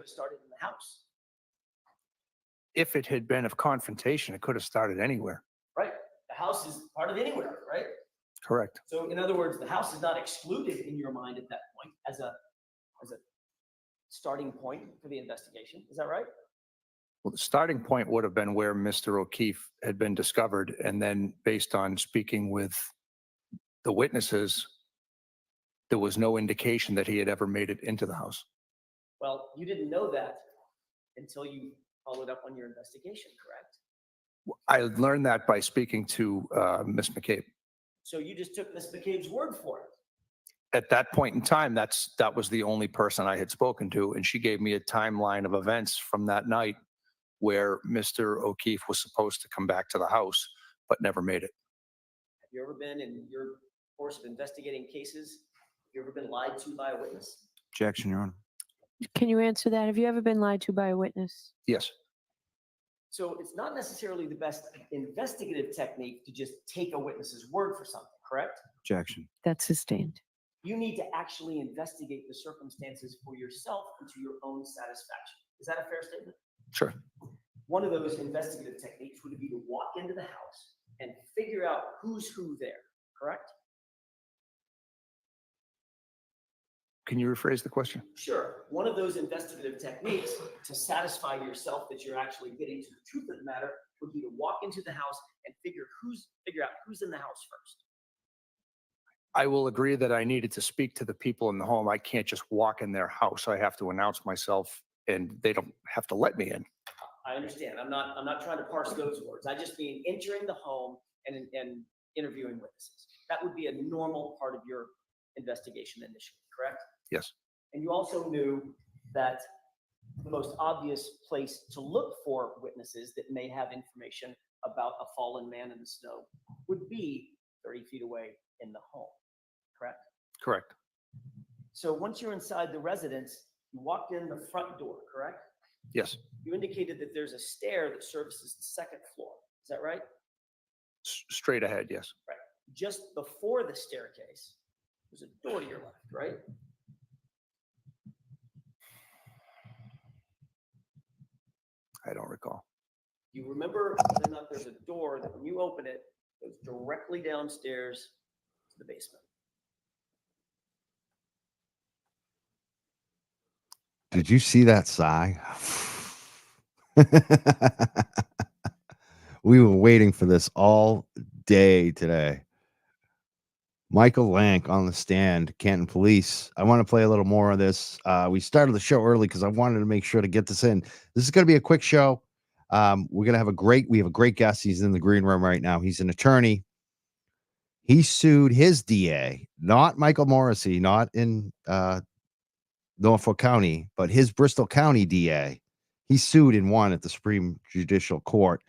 have started in the house, If it had been of confrontation, it could have started anywhere. right? The house is part of anywhere, right? Correct. So in other words, the house is not excluded in your mind at that point as a starting point for the investigation. Is that right? Well, the starting point would have been where Mr. O'Keefe had been discovered. And then based on speaking with the witnesses, there was no indication that he had ever made it into the house. Well, you didn't know that until you followed up on your investigation, correct? I learned that by speaking to Ms. McCabe. So you just took Ms. McCabe's word for it. At that point in time, that was the only person I had spoken to, and she gave me a timeline of events from that night where Mr. O'Keefe was supposed to come back to the house, but never made it. Have you ever been, in your course of investigating cases, have you ever been lied to by a witness? Objection, Your Honor. Can you answer that? Have you ever been lied to by a witness? Yes. So it's not necessarily the best investigative technique to just take a witness's word for something, correct? Objection. That's sustained. You need to actually investigate the circumstances for yourself and to your own satisfaction. Is that a fair statement? Sure. One of those investigative techniques would be to walk into the house and figure out who's who there, correct? Can you rephrase the question? Sure. One of those investigative techniques to satisfy yourself that you're actually getting to the truth of the matter would be to walk into the house and figure out who's in the house first. I will agree that I needed to speak to the people in the home. I can't just walk in their house. I have to announce myself, and they don't have to let me in. I understand. I'm not trying to parse those words. I just mean entering the home and interviewing witnesses. That would be a normal part of your investigation initially, correct? Yes. And you also knew that the most obvious place to look for witnesses that may have information about a fallen man in the snow would be 30 feet away in the home, correct? Correct. So once you're inside the residence, you walked in the front door, correct? Yes. You indicated that there's a stair that services the second floor. Is that right? Straight ahead. Yes. Right. Just before the staircase, there's a door to your left, right? I don't recall. You remember whether or not there's a door that when you open it, goes directly downstairs to the basement? Did you see that sigh? We were waiting for this all day today. Michael Lank on the stand, Canton Police. I want to play a little more of this. We started the show early because I wanted to make sure to get this in. This is going to be a quick show. We have a great guest. He's in the green room right now. He's an attorney. He sued his DA, not Michael Morrissey, not in Norfolk County, but his Bristol County DA. He sued and won at the Supreme Judicial Court.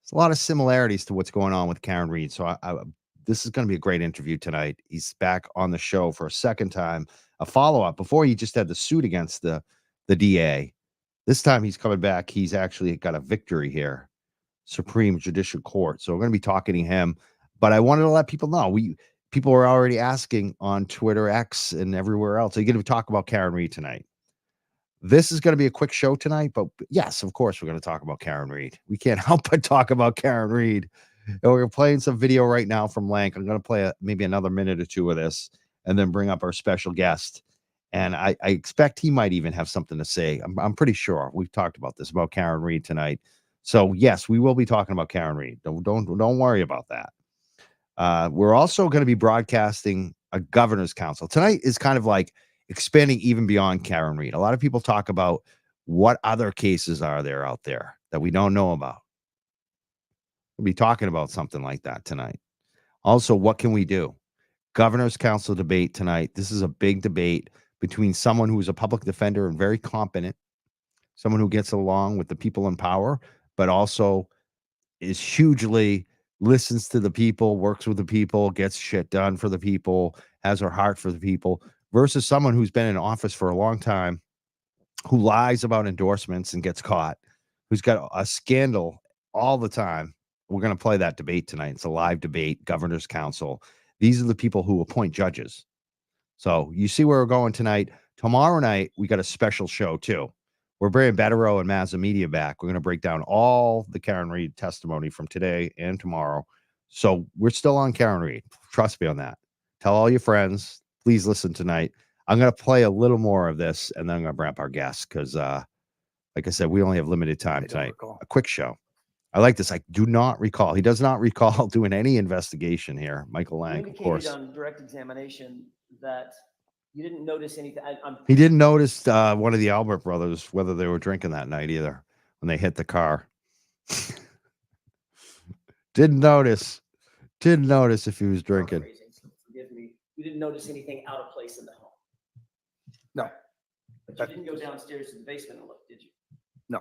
There's a lot of similarities to what's going on with Karen Reed. So this is going to be a great interview tonight. He's back on the show for a second time, a follow-up. Before, he just had the suit against the DA. This time he's coming back. He's actually got a victory here, Supreme Judicial Court. So we're going to be talking to him. But I wanted to let people know, people were already asking on Twitter, X, and everywhere else. Are you going to talk about Karen Reed tonight? This is going to be a quick show tonight, but yes, of course, we're going to talk about Karen Reed. We can't help but talk about Karen Reed. And we're playing some video right now from Lank. I'm going to play maybe another minute or two of this and then bring up our special guest. And I expect he might even have something to say. I'm pretty sure we've talked about this, about Karen Reed tonight. So yes, we will be talking about Karen Reed. Don't worry about that. We're also going to be broadcasting a governor's council. Tonight is kind of like expanding even beyond Karen Reed. A lot of people talk about what other cases are there out there that we don't know about. We'll be talking about something like that tonight. Also, what can we do? Governor's council debate tonight. This is a big debate between someone who is a public defender and very competent, someone who gets along with the people in power, but also is hugely listens to the people, works with the people, gets shit done for the people, has her heart for the people, versus someone who's been in office for a long time, who lies about endorsements and gets caught, who's got a scandal all the time. We're going to play that debate tonight. It's a live debate, governor's council. These are the people who appoint judges. So you see where we're going tonight. Tomorrow night, we got a special show too. We're bringing Bettero and Mazza Media back. We're going to break down all the Karen Reed testimony from today and tomorrow. So we're still on Karen Reed. Trust me on that. Tell all your friends. Please listen tonight. I'm going to play a little more of this, and then I'm going to bring up our guests because, like I said, we only have limited time tonight. A quick show. I like this. I do not recall. He does not recall doing any investigation here. Michael You Lang, of indicated course. on direct examination that you didn't notice anything. He didn't notice one of the Albert brothers, whether they were drinking that night either, when they hit the car. Didn't notice if he was drinking. Paraphrasing, so forgive me. You didn't notice anything out of place in the home. No. But you didn't go downstairs to the basement and look, did you? No.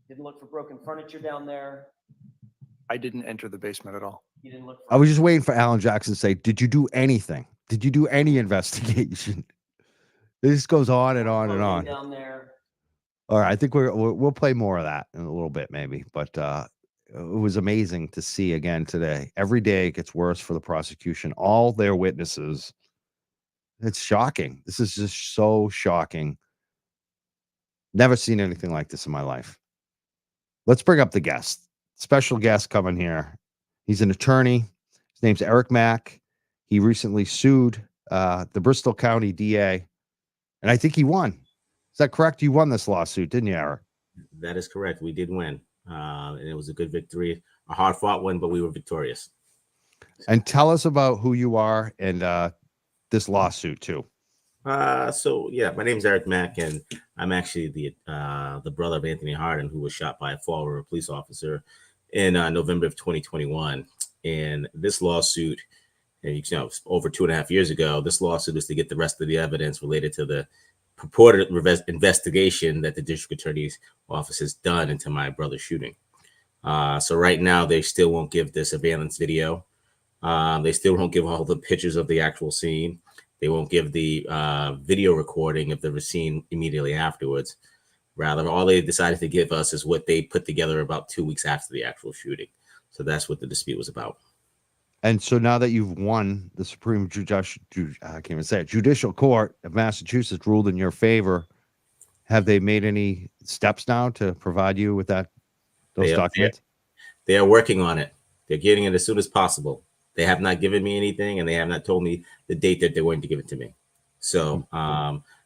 Didn't look for broken furniture down there. I didn't enter the basement at all. You didn't look for. I was just waiting for Alan Jackson to say, did you do anything? Did you do any investigation? This goes on and on and on. Down there. All right, I think we'll play more of that in a little bit, maybe. But it was amazing to see again today. Every day it gets worse for the prosecution. All their witnesses. It's shocking. This is just so shocking. Never seen anything like this in my life. Let's bring up the guest. Special guest coming here. He's an attorney. His name's Eric Mack. He recently sued the Bristol County DA, and I think he won. Is that correct? You won this lawsuit, didn't you, Eric? That is correct. We did win, and it was a good victory. A hard-fought one, but we were victorious. And tell us about who you are and this lawsuit too. So yeah, my name's Eric Mack, and I'm actually the brother of Anthony Harden, who was shot by a Fall River police officer in November of 2021. And this lawsuit, you know, over 2.5 years ago, this lawsuit is to get the rest of the evidence related to the purported investigation that the district attorney's office has done into my brother's shooting. So right now, they still won't give the surveillance video. They still won't give all the pictures of the actual scene. They won't give the video recording of the scene immediately afterwards. Rather, all they decided to give us is what they put together about 2 weeks after the actual shooting. So that's what the dispute was about. And so now that you've won, the Supreme Judicial Court of Massachusetts ruled in your favor. Have they made any steps now to provide you with those documents? They are working on it. They're getting it as soon as possible. They have not given me anything, and they have not told me the date that they're going to give it to me. So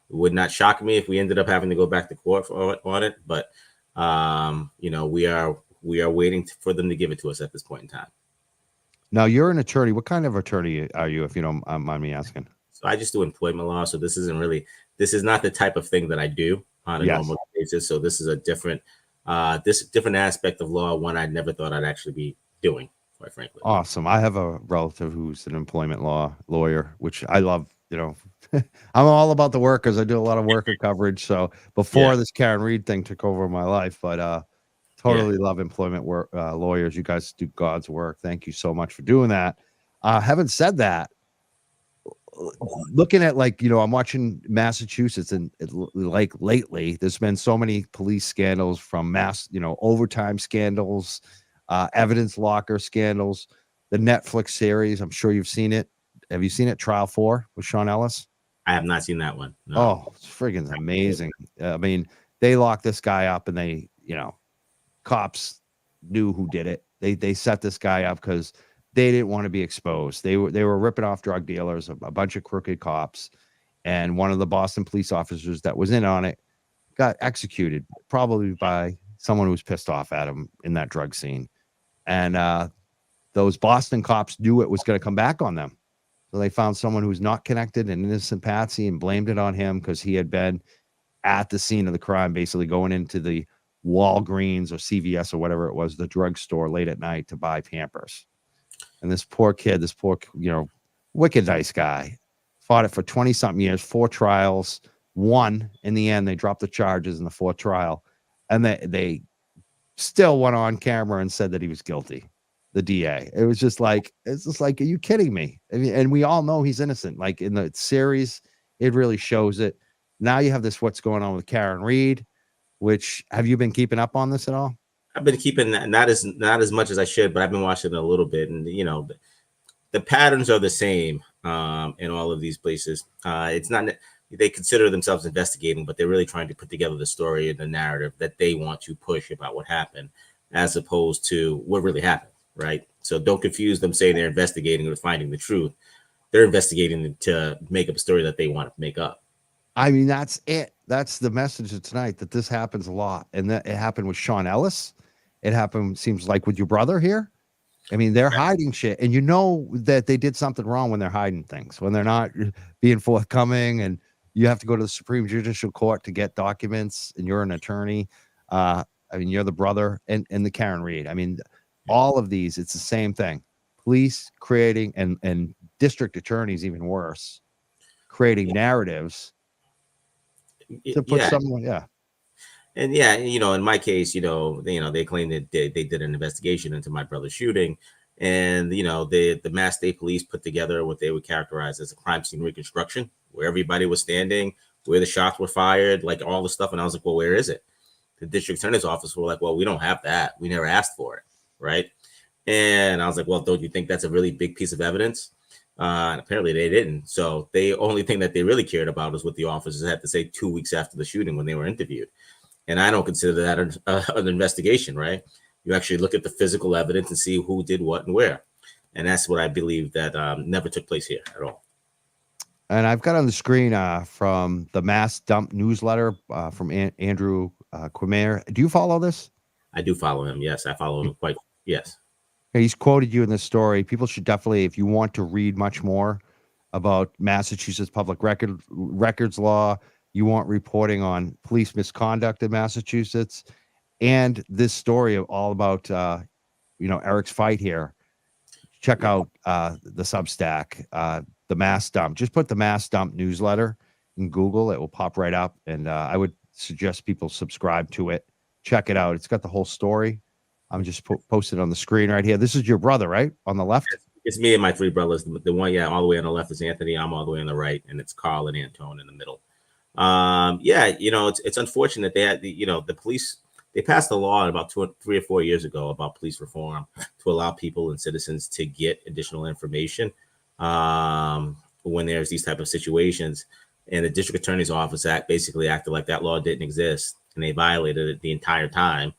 it would not shock me if we ended up having to go back to court on it. But you know, we are waiting for them to give it to us at this point in time. Now, you're an attorney. What kind of attorney are you, if you don't mind me asking? So I just do employment law. So this is not the type of thing that I do on a normal basis. So this is a different aspect of law, one I never thought I'd actually be doing, quite frankly. Awesome. I have a relative who's an employment law lawyer, which I love. You know, I'm all about the workers. I do a lot of worker coverage. So before this Karen Reed thing took over my life, but totally love employment work lawyers. You guys do God's work. Thank you so much for doing that. Having said that, looking at, like, you know, I'm watching Massachusetts, and like lately, there's been so many police scandals, from overtime scandals, evidence locker scandals, the Netflix series. I'm sure you've seen it. Have you seen it? Trial 4 with Sean Ellis? I have not seen that one. No. Oh, it's friggin' amazing. I mean, they locked this guy up, and they, you know, cops knew who did it. They set this guy up because they didn't want to be exposed. They were ripping off drug dealers, a bunch of crooked cops, and one of the Boston police officers that was in on it got executed, probably by someone who was pissed off at him in that drug scene. And those Boston cops knew it was going to come back on them. So they found someone who's not connected, an innocent patsy, and blamed it on him because he had been at the scene of the crime, basically going into the Walgreens or CVS or whatever it was, the drugstore, late at night to buy Pampers. And this poor kid, you know, wicked nice guy, fought it for 20-something years, 4 trials, won. In the end, they dropped the charges in the 4th trial. And they still went on camera and said that he was guilty, the DA. It's just like, are you kidding me? I mean, and we all know he's innocent. Like in the series, it really shows it. Now you have what's going on with Karen Reed, which, have you been keeping up on this at all? I've been keeping not as much as I should, but I've been watching it a little bit, and you know, the, the patterns are the same in all of these places. It's not they consider themselves investigating, but they're really trying to put together the story and the narrative that they want to push about what happened, as opposed to what really happened, right? So don't confuse them saying they're investigating with finding the truth. They're investigating to make up a story that they want to make up. I mean, that's it. That's the message of tonight, that this happens a lot. And that it happened with Sean Ellis. It happened, seems like, with your brother here. I mean, they're hiding shit. And you know that they did something wrong when they're hiding things, when they're not being forthcoming, and you have to go to the Supreme Judicial Court to get documents, and you're an attorney. I mean, you're the brother and the Karen Reed. I mean, all of these, it's the same thing. Police creating, and district attorneys, even worse, creating narratives to put someone, And yeah, in my case, they claim that they did an investigation into my brother's shooting, and the Mass State Police put together what they would characterize as a crime scene reconstruction, where everybody was standing, where the shots were fired, like all the stuff. And I was like, well, where is it? The district attorney's office were like, well, we don't have that. We never asked for it, right? And I was like, well, don't you think that's a really big piece of evidence? And apparently they didn't. So the only thing that they really cared about was what the officers had to say 2 weeks after the shooting when they were interviewed. And I don't consider that an investigation, right? You actually look at the physical evidence and see who did what and where. And that's what I believe that never took place here at all. And I've got on the screen from the Mass Dump newsletter from Andrew Quimere. Do you follow this? I do follow him. Yes, I follow him quite. Yes. He's quoted you in this story. People should definitely, if you want to read much more about Massachusetts public records law, you want reporting on police misconduct in Massachusetts, and this story all about Eric's fight here, check out the Substack, the Mass Dump. Just put the Mass Dump newsletter in Google. It will pop right up, and I would suggest people subscribe to it. Check it out. It's got the whole story. I'm just posted on the screen right here. This is your brother, right? On the left? It's me and my three brothers. The one, all the way on the left is Anthony. I'm all the way on the right, and it's Carl and Antone in the middle. It's unfortunate they had the police. They passed a law about 3 or 4 years ago about police reform to allow people and citizens to get additional information when there's these type of situations. And the district attorney's office basically acted like that law didn't exist, and they violated it the entire time.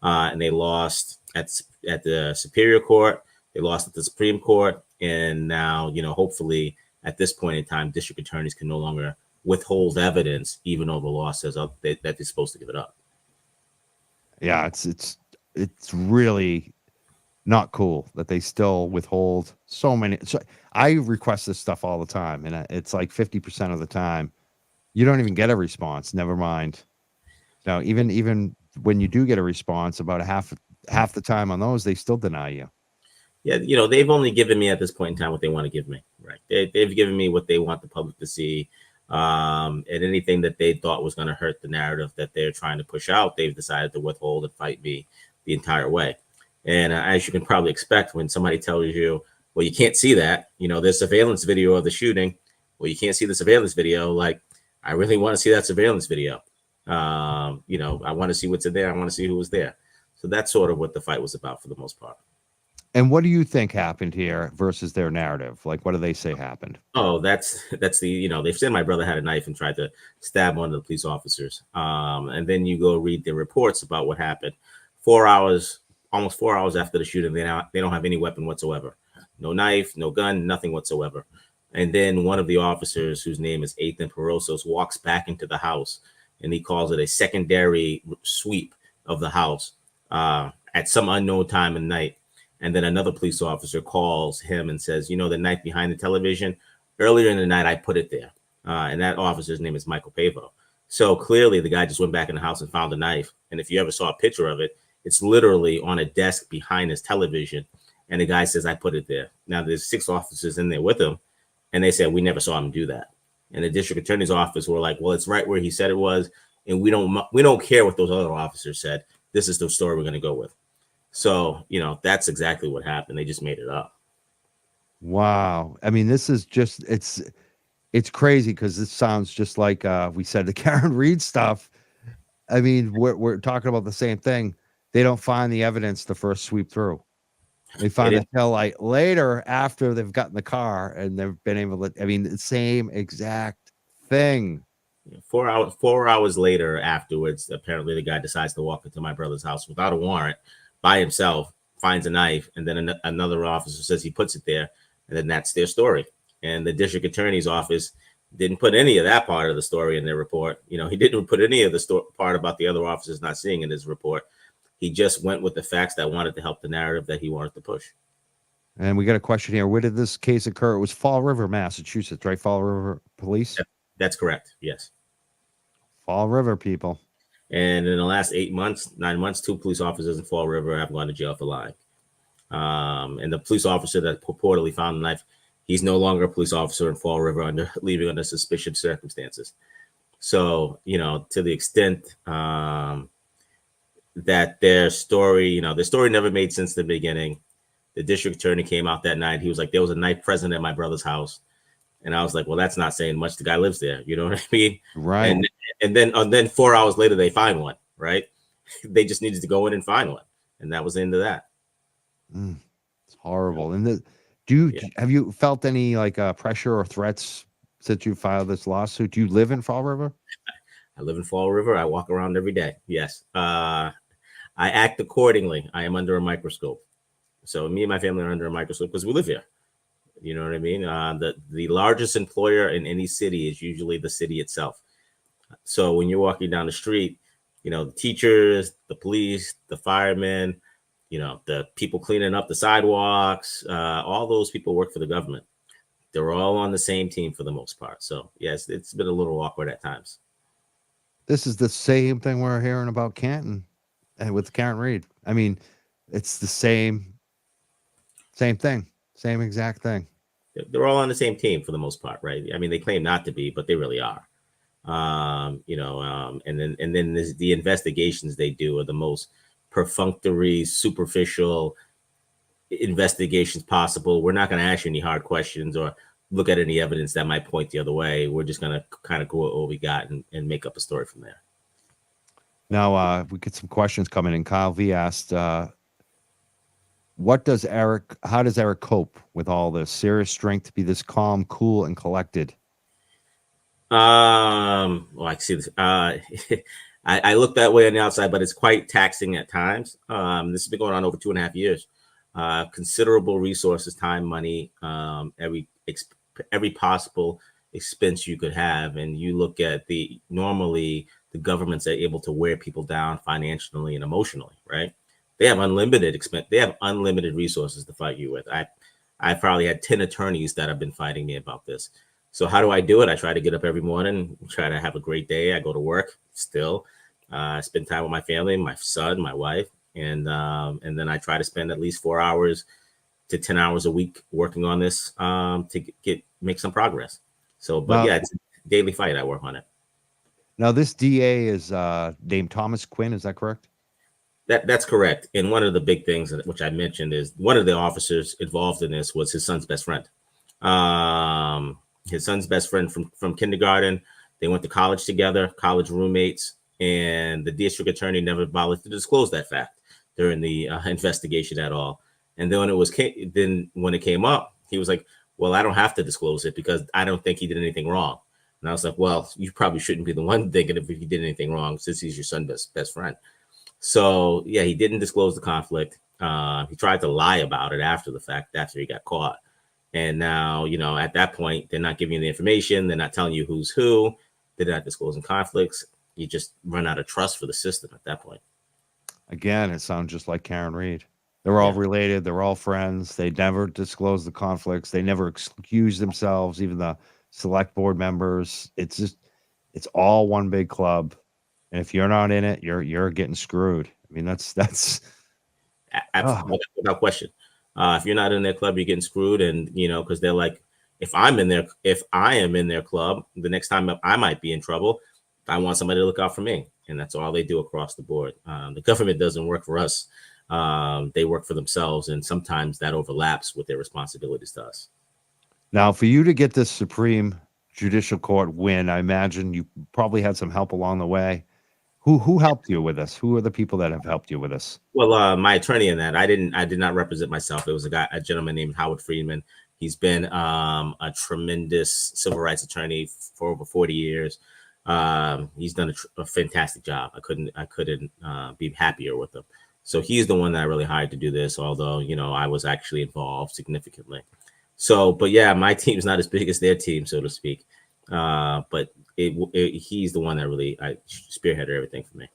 And they lost at the Superior Court. They lost at the Supreme Court, and now hopefully at this point in time, district attorneys can no longer withhold evidence, even though the law says that they're supposed to give it up. Yeah, it's really not cool that they still withhold so many. So I request this stuff all the time, and it's like 50% of the time you don't even get a response. Never mind. Now, even when you do get a response, about half the time on those, they still deny you. Yeah, they've only given me at this point in time what they want to give me. Right? They've given me what they want the public to see. And anything that they thought was going to hurt the narrative that they're trying to push out, they've decided to withhold and fight me the entire way. And as you can probably expect, when somebody tells you, well, you can't see that, there's surveillance video of the shooting. Well, you can't see the surveillance video. Like, I really want to see that surveillance video. I want to see what's in there. I want to see who was there. So that's sort of what the fight was about for the most part. And what do you think happened here versus their narrative? Like, what do they say happened? Oh, that's they've said my brother had a knife and tried to stab one of the police officers. And then you go read the reports about what happened. Almost 4 hours after the shooting, they don't have any weapon whatsoever. No knife, no gun, nothing whatsoever. And then one of the officers, whose name is Ethan Perosos, walks back into the house, and he calls it a secondary sweep of the house at some unknown time of night. And then another police officer calls him and says, the knife behind the television, earlier in the night, I put it there. And that officer's name is Michael Pavo. So clearly the guy just went back in the house and found a knife. And if you ever saw a picture of it, it's literally on a desk behind his television. And the guy says, I put it there. Now there's 6 officers in there with him. And they said, we never saw him do that. And the district attorney's office were like, well, it's right where he said it was. And we don't care what those other officers said. This is the story we're going to go with. So, that's exactly what happened. They just made it up. Wow. I mean, this is just, it's crazy because this sounds just like we said, the Karen Reed stuff. I mean, we're talking about the same thing. They don't find the evidence the first sweep through. They find it till like later after they've gotten the car and they've been able to, the same exact thing. 4 hours later afterwards, apparently the guy decides to walk into my brother's house without a warrant by himself, finds a knife, and then another officer says he puts it there, and then that's their story. And the district attorney's office didn't put any of that part of the story in their report. You know, he didn't put any of the part about the other officers not seeing in his report. He just went with the facts that wanted to help the narrative that he wanted to push. And we got a question here. Where did this case occur? It was Fall River, Massachusetts, right? Fall River Police? That's correct. Yes. Fall River people. And in the last 9 months, 2 police officers in Fall River have gone to jail for lying. And the police officer that purportedly found the knife, he's no longer a police officer in Fall River leaving under suspicious circumstances. So, you know, to the extent that their story never made sense in the beginning. The district attorney came out that night. He was like, there was a knife present at my brother's house. And I was like, well, that's not saying much. The guy lives there. You know what I mean? Right. And then 4 hours later, they find one, right? They just needed to go in and find one. And that was the end of that. It's horrible. And have you felt any like pressure or threats since you filed this lawsuit? Do you live in Fall River? I live in Fall River. I walk around every day. Yes. I act accordingly. I am under a microscope. So me and my family are under a microscope because we live here. You know what I mean? The largest employer in any city is usually the city itself. So when you're walking down the street, you know, the teachers, the police, the firemen, you know, the people cleaning up the sidewalks, all those people work for the government. They're all on the same team for the most part. So yes, it's been a little awkward at times. This is the same thing we're hearing about Canton and with Karen Reed. I mean, it's the same thing, same exact thing. They're all on the same team for the most part, right? I mean, they claim not to be, but they really are. And then the investigations they do are the most perfunctory, superficial investigations possible. We're not going to ask you any hard questions or look at any evidence that might point the other way. We're just going to kind of go with what we got and make up a story from there. Now, we get some questions coming in. Kyle V asked, how does Eric cope with all this? Serious strength to be this calm, cool, and collected? Well, I see this. I look that way on the outside, but it's quite taxing at times. This has been going on over 2.5 years. Considerable resources, time, money, every possible expense you could have. And you look at normally the governments are able to wear people down financially and emotionally, right? They have unlimited expense. They have unlimited resources to fight you with. I probably had 10 attorneys that have been fighting me about this. So how do I do it? I try to get up every morning, try to have a great day. I go to work still, spend time with my family, my son, my wife, and then I try to spend at least 4 hours to 10 hours a week working on this to make some progress. So, but yeah, it's a daily fight. I work on it. Now, this DA is named Thomas Quinn. Is that correct? That's correct. And one of the big things which I mentioned is one of the officers involved in this was his son's best friend. His son's best friend from kindergarten. They went to college together, college roommates, and the district attorney never bothered to disclose that fact during the investigation at all. And then when it came up, he was like, well, I don't have to disclose it because I don't think he did anything wrong. And I was like, well, you probably shouldn't be the one thinking if he did anything wrong since he's your son's best friend. So yeah, he didn't disclose the conflict. He tried to lie about it after the fact, after he got caught. And now, you know, at that point, they're not giving you the information. They're not telling you who's who. They're not disclosing conflicts. You just run out of trust for the system at that point. Again, it sounds just like Karen Reed. They're all related. They're all friends. They never disclose the conflicts. They never excuse themselves, even the select board members. It's all one big club. And if you're not in it, you're getting screwed. I mean, that's absolutely without question. If you're not in their club, you're getting screwed. And, you know, because they're like, if I am in their club, the next time I might be in trouble, I want somebody to look out for me. And that's all they do across the board. The government doesn't work for us. They work for themselves. And sometimes that overlaps with their responsibilities to us. Now, for you to get this Supreme Judicial Court win, I imagine you probably had some help along the way. Who helped you with this? Who are the people that have helped you with this? Well, my attorney in that, I did not represent myself. It was a gentleman named Howard Friedman He's been a tremendous civil rights attorney for over 40 years. He's done a fantastic job. I couldn't be happier with him. So he's the one that I really hired to do this, although, I was actually involved significantly. So, but yeah, my team's not as big as their team, so to speak. But he's the one that really spearheaded everything for me.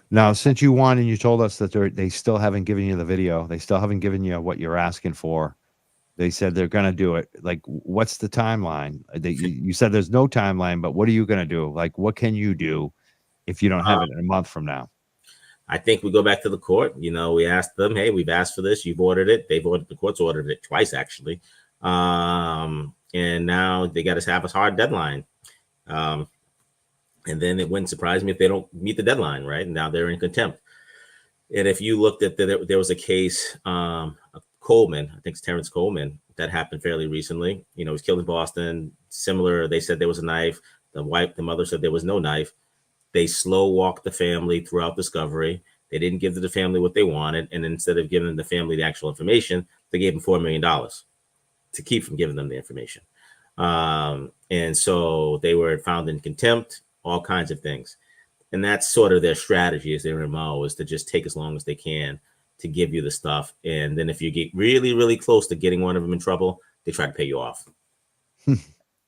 Now, since you won and you told us that they still haven't given you the video, they still haven't given you what you're asking for. They said they're going to do it. Like, what's the timeline? You said there's no timeline, but what are you going to do? Like, what can you do if you don't have it in a month from now? I think we go back to the court. We asked them, hey, we've asked for this. You've ordered it. The court's ordered it twice, actually. And now they got to have a hard deadline. And then it wouldn't surprise me if they don't meet the deadline, right? Now they're in contempt. And if you looked at there was a case, Coleman, I think it's Terrence Coleman, that happened fairly recently. He was killed in Boston. Similar, they said there was a knife. The mother said there was no knife. They slow walked the family throughout discovery. They didn't give the family what they wanted. And instead of giving the family the actual information, they gave them $4 million to keep from giving them the information. And so they were found in contempt, all kinds of things. And that's sort of their strategy, is their MO, is to just take as long as they can to give you the stuff. And then if you get really, really close to getting one of them in trouble, they try to pay you off.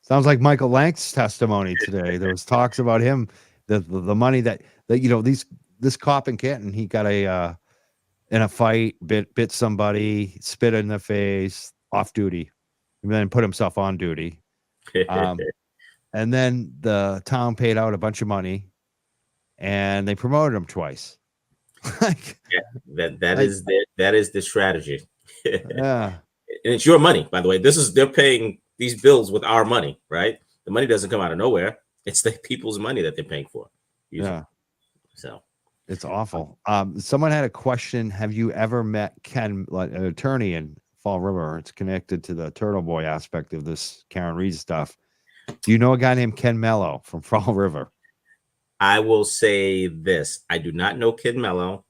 Sounds like Michael Lank's testimony today. There was talks about him, the money that this cop in Canton, he got in a fight, bit somebody, spit in the face, off duty, and then put himself on duty. And then the town paid out a bunch of money, and they promoted him twice. That is the strategy. Yeah. And it's your money, by the way. They're paying these bills with our money, right? The money doesn't come out of nowhere. It's the people's money that they're paying for. Usually. Yeah. So it's awful. Someone had a question. Have you ever met Ken, an attorney in Fall River? It's connected to the Turtle Boy aspect of this Karen Reed stuff. Do you know a guy named Ken Mello from Fall River? I will say this. I do not know Ken Mello.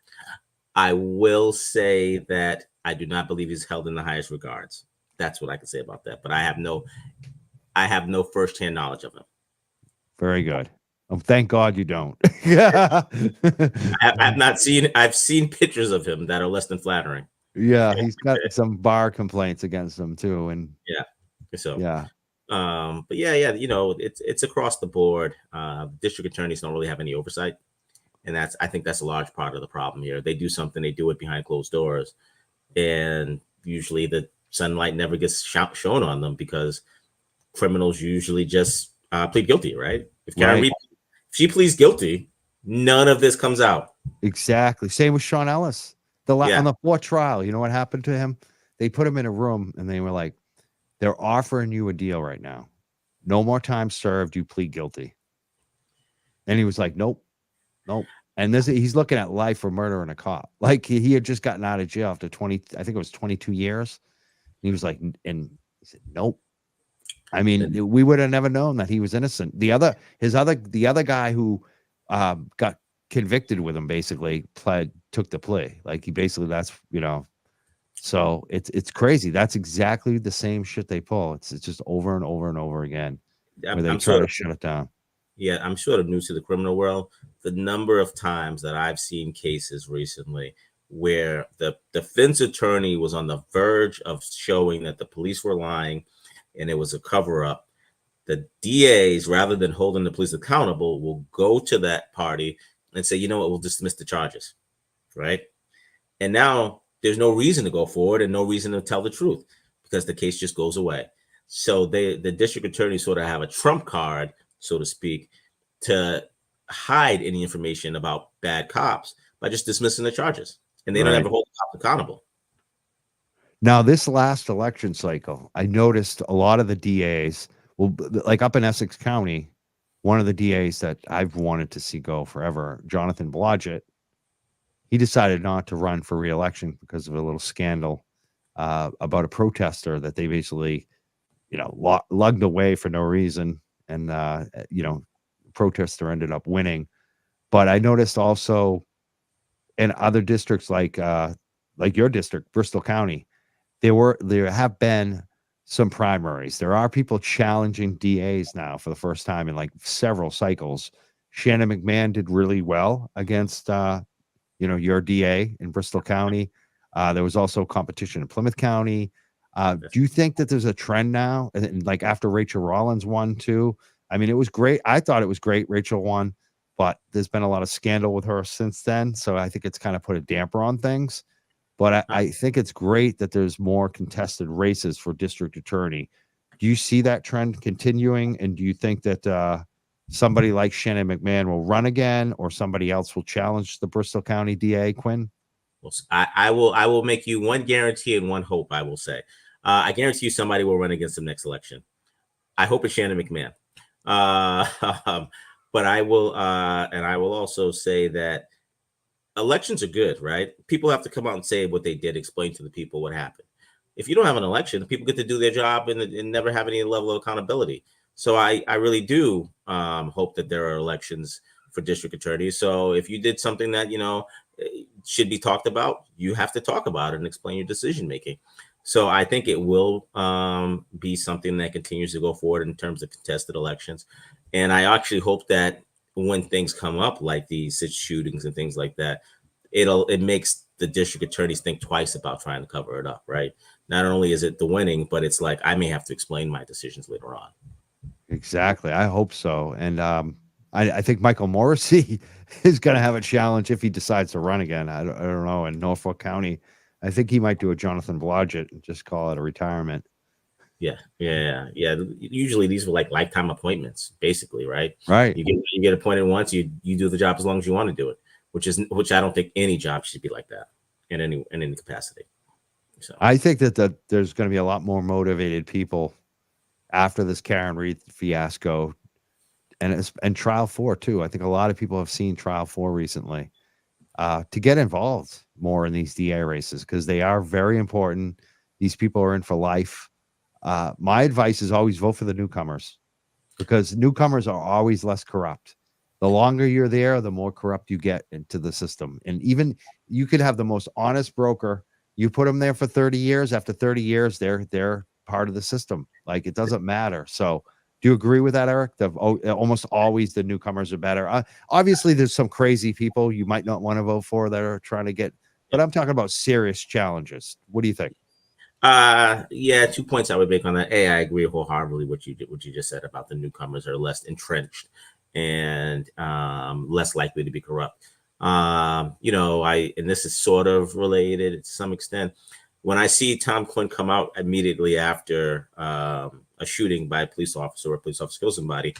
I will say that I do not believe he's held in the highest regards. That's what I can say about that. But I have no firsthand knowledge of him. Very good. Oh, thank God you don't. Yeah. I've seen pictures of him that are less than flattering. Yeah, he's got some bar complaints against him too. And yeah. So yeah. But yeah, it's across the board. District attorneys don't really have any oversight. And I think that's a large part of the problem here. They do something, they do it behind closed doors. And usually the sunlight never gets shown on them, because criminals usually just plead guilty, right? If Karen Reed, if she pleads guilty, none of this comes out. Exactly. Same with Sean Ellis. On the fourth trial, you know what happened to him? They put him in a room and they were like, they're offering you a deal right now. No more time served. You plead guilty. And he was like, nope. And he's looking at life for murdering a cop. Like he had just gotten out of jail after 22 years. And he was like, and he said, nope. I mean, we would have never known that he was innocent. The other guy who got convicted with him basically took the plea. Like so it's crazy. That's exactly the same shit they pull. It's just over and over and over again where they try to shut it down. Yeah, I'm sort of new to the criminal world. The number of times that I've seen cases recently where the defense attorney was on the verge of showing that the police were lying and it was a cover-up, the DAs, rather than holding the police accountable, will go to that party and say, you know what, we'll dismiss the charges, right? And now there's no reason to go forward and no reason to tell the truth, because the case just goes away. So the district attorneys sort of have a trump card, so to speak, to hide any information about bad cops by just dismissing the charges. And they don't ever hold the cops accountable. Now, this last election cycle, I noticed a lot of the DAs, well, like up in Essex County, one of the DAs that I've wanted to see go forever, Jonathan Blodgett, he decided not to run for re-election because of a little scandal about a protester that they basically, lugged away for no reason. And, protester ended up winning. But I noticed also in other districts like your district, Bristol County, there have been some primaries. There are people challenging DAs now for the first time in like several cycles. Shannon McMahon did really well against, your DA in Bristol County. There was also competition in Plymouth County. Do you think that there's a trend now? And like after Rachel Rollins won too, I mean, it was great. I thought it was great. Rachel won, but there's been a lot of scandal with her since then. So I think it's kind of put a damper on things. But I think it's great that there's more contested races for district attorney. Do you see that trend continuing? And do you think that somebody like Shannon McMahon will run again, or somebody else will challenge the Bristol County DA, Quinn? Well, I will make you one guarantee and one hope. I will say, I guarantee you somebody will run against him next election. I hope it's Shannon McMahon. But I will, and I will also say that elections are good, right? People have to come out and say what they did, explain to the people what happened. If you don't have an election, people get to do their job and never have any level of accountability. So I really do hope that there are elections for district attorneys. So if you did something that, should be talked about, you have to talk about it and explain your decision making. So I think it will be something that continues to go forward in terms of contested elections. And I actually hope that when things come up like these shootings and things like that, it makes the district attorneys think twice about trying to cover it up, right? Not only is it the winning, but it's like I may have to explain my decisions later on. Exactly. I hope so. And I think Michael Morrissey is going to have a challenge if he decides to run again. I don't know. In Norfolk County, I think he might do a Jonathan Blodgett and just call it a retirement. Yeah. Usually these were like lifetime appointments, basically, right? Right. You get appointed once, you do the job as long as you want to do it, which I don't think any job should be like that in any capacity. So I think that there's going to be a lot more motivated people after this Karen Reed fiasco, and trial 4 too. I think a lot of people have seen trial 4 recently to get involved more in these DA races because they are very important. These people are in for life. My advice is always vote for the newcomers because newcomers are always less corrupt. The longer you're there, the more corrupt you get into the system. And even you could have the most honest broker. You put them there for 30 years. After 30 years, they're part of the system. Like it doesn't matter. So do you agree with that, Eric? Almost always the newcomers are better. Obviously, there's some crazy people you might not want to vote for that are trying to get, but I'm talking about serious challenges. What do you think? 2 points I would make on that. I agree wholeheartedly what you just said about the newcomers are less entrenched and less likely to be corrupt. And this is sort of related to some extent. When I see Tom Quinn come out immediately after a shooting by a police officer or a police officer kills somebody,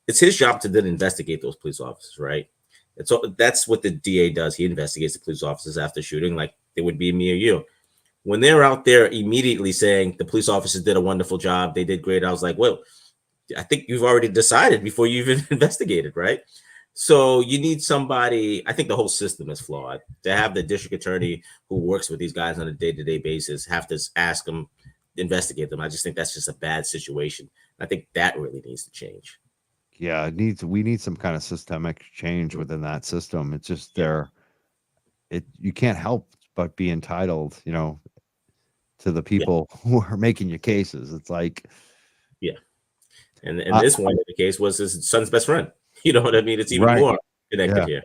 it's his job to then investigate those police officers, right? And so that's what the DA does. He investigates the police officers after shooting, like it would be me or you. When they're out there immediately saying the police officers did a wonderful job, they did great, I was like, well, I think you've already decided before you even investigated, right? So you need somebody. I think the whole system is flawed. To have the district attorney who works with these guys on a day-to-day basis have to ask them, investigate them. I just think that's just a bad situation. I think that really needs to change. Yeah, we need some kind of systemic change within that system. It's just you can't help but be entitled, to the people who are making your cases. It's like, and this one, the case was his son's best friend. You know what I mean? It's even right. more connected here.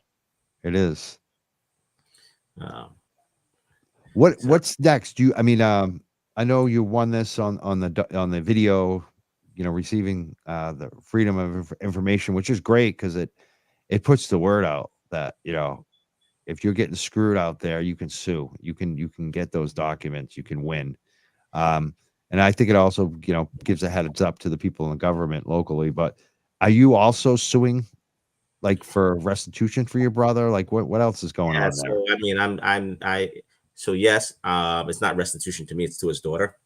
It is. What's next? I know you won this on the video, receiving the freedom of information, which is great because it puts the word out that, if you're getting screwed out there, you can sue. You can get those documents. You can win. And I think it also, gives a heads up to the people in the government locally. But are you also suing, like for restitution for your brother? Like what else is going on there? So I mean, so yes, it's not restitution to me; it's to his daughter.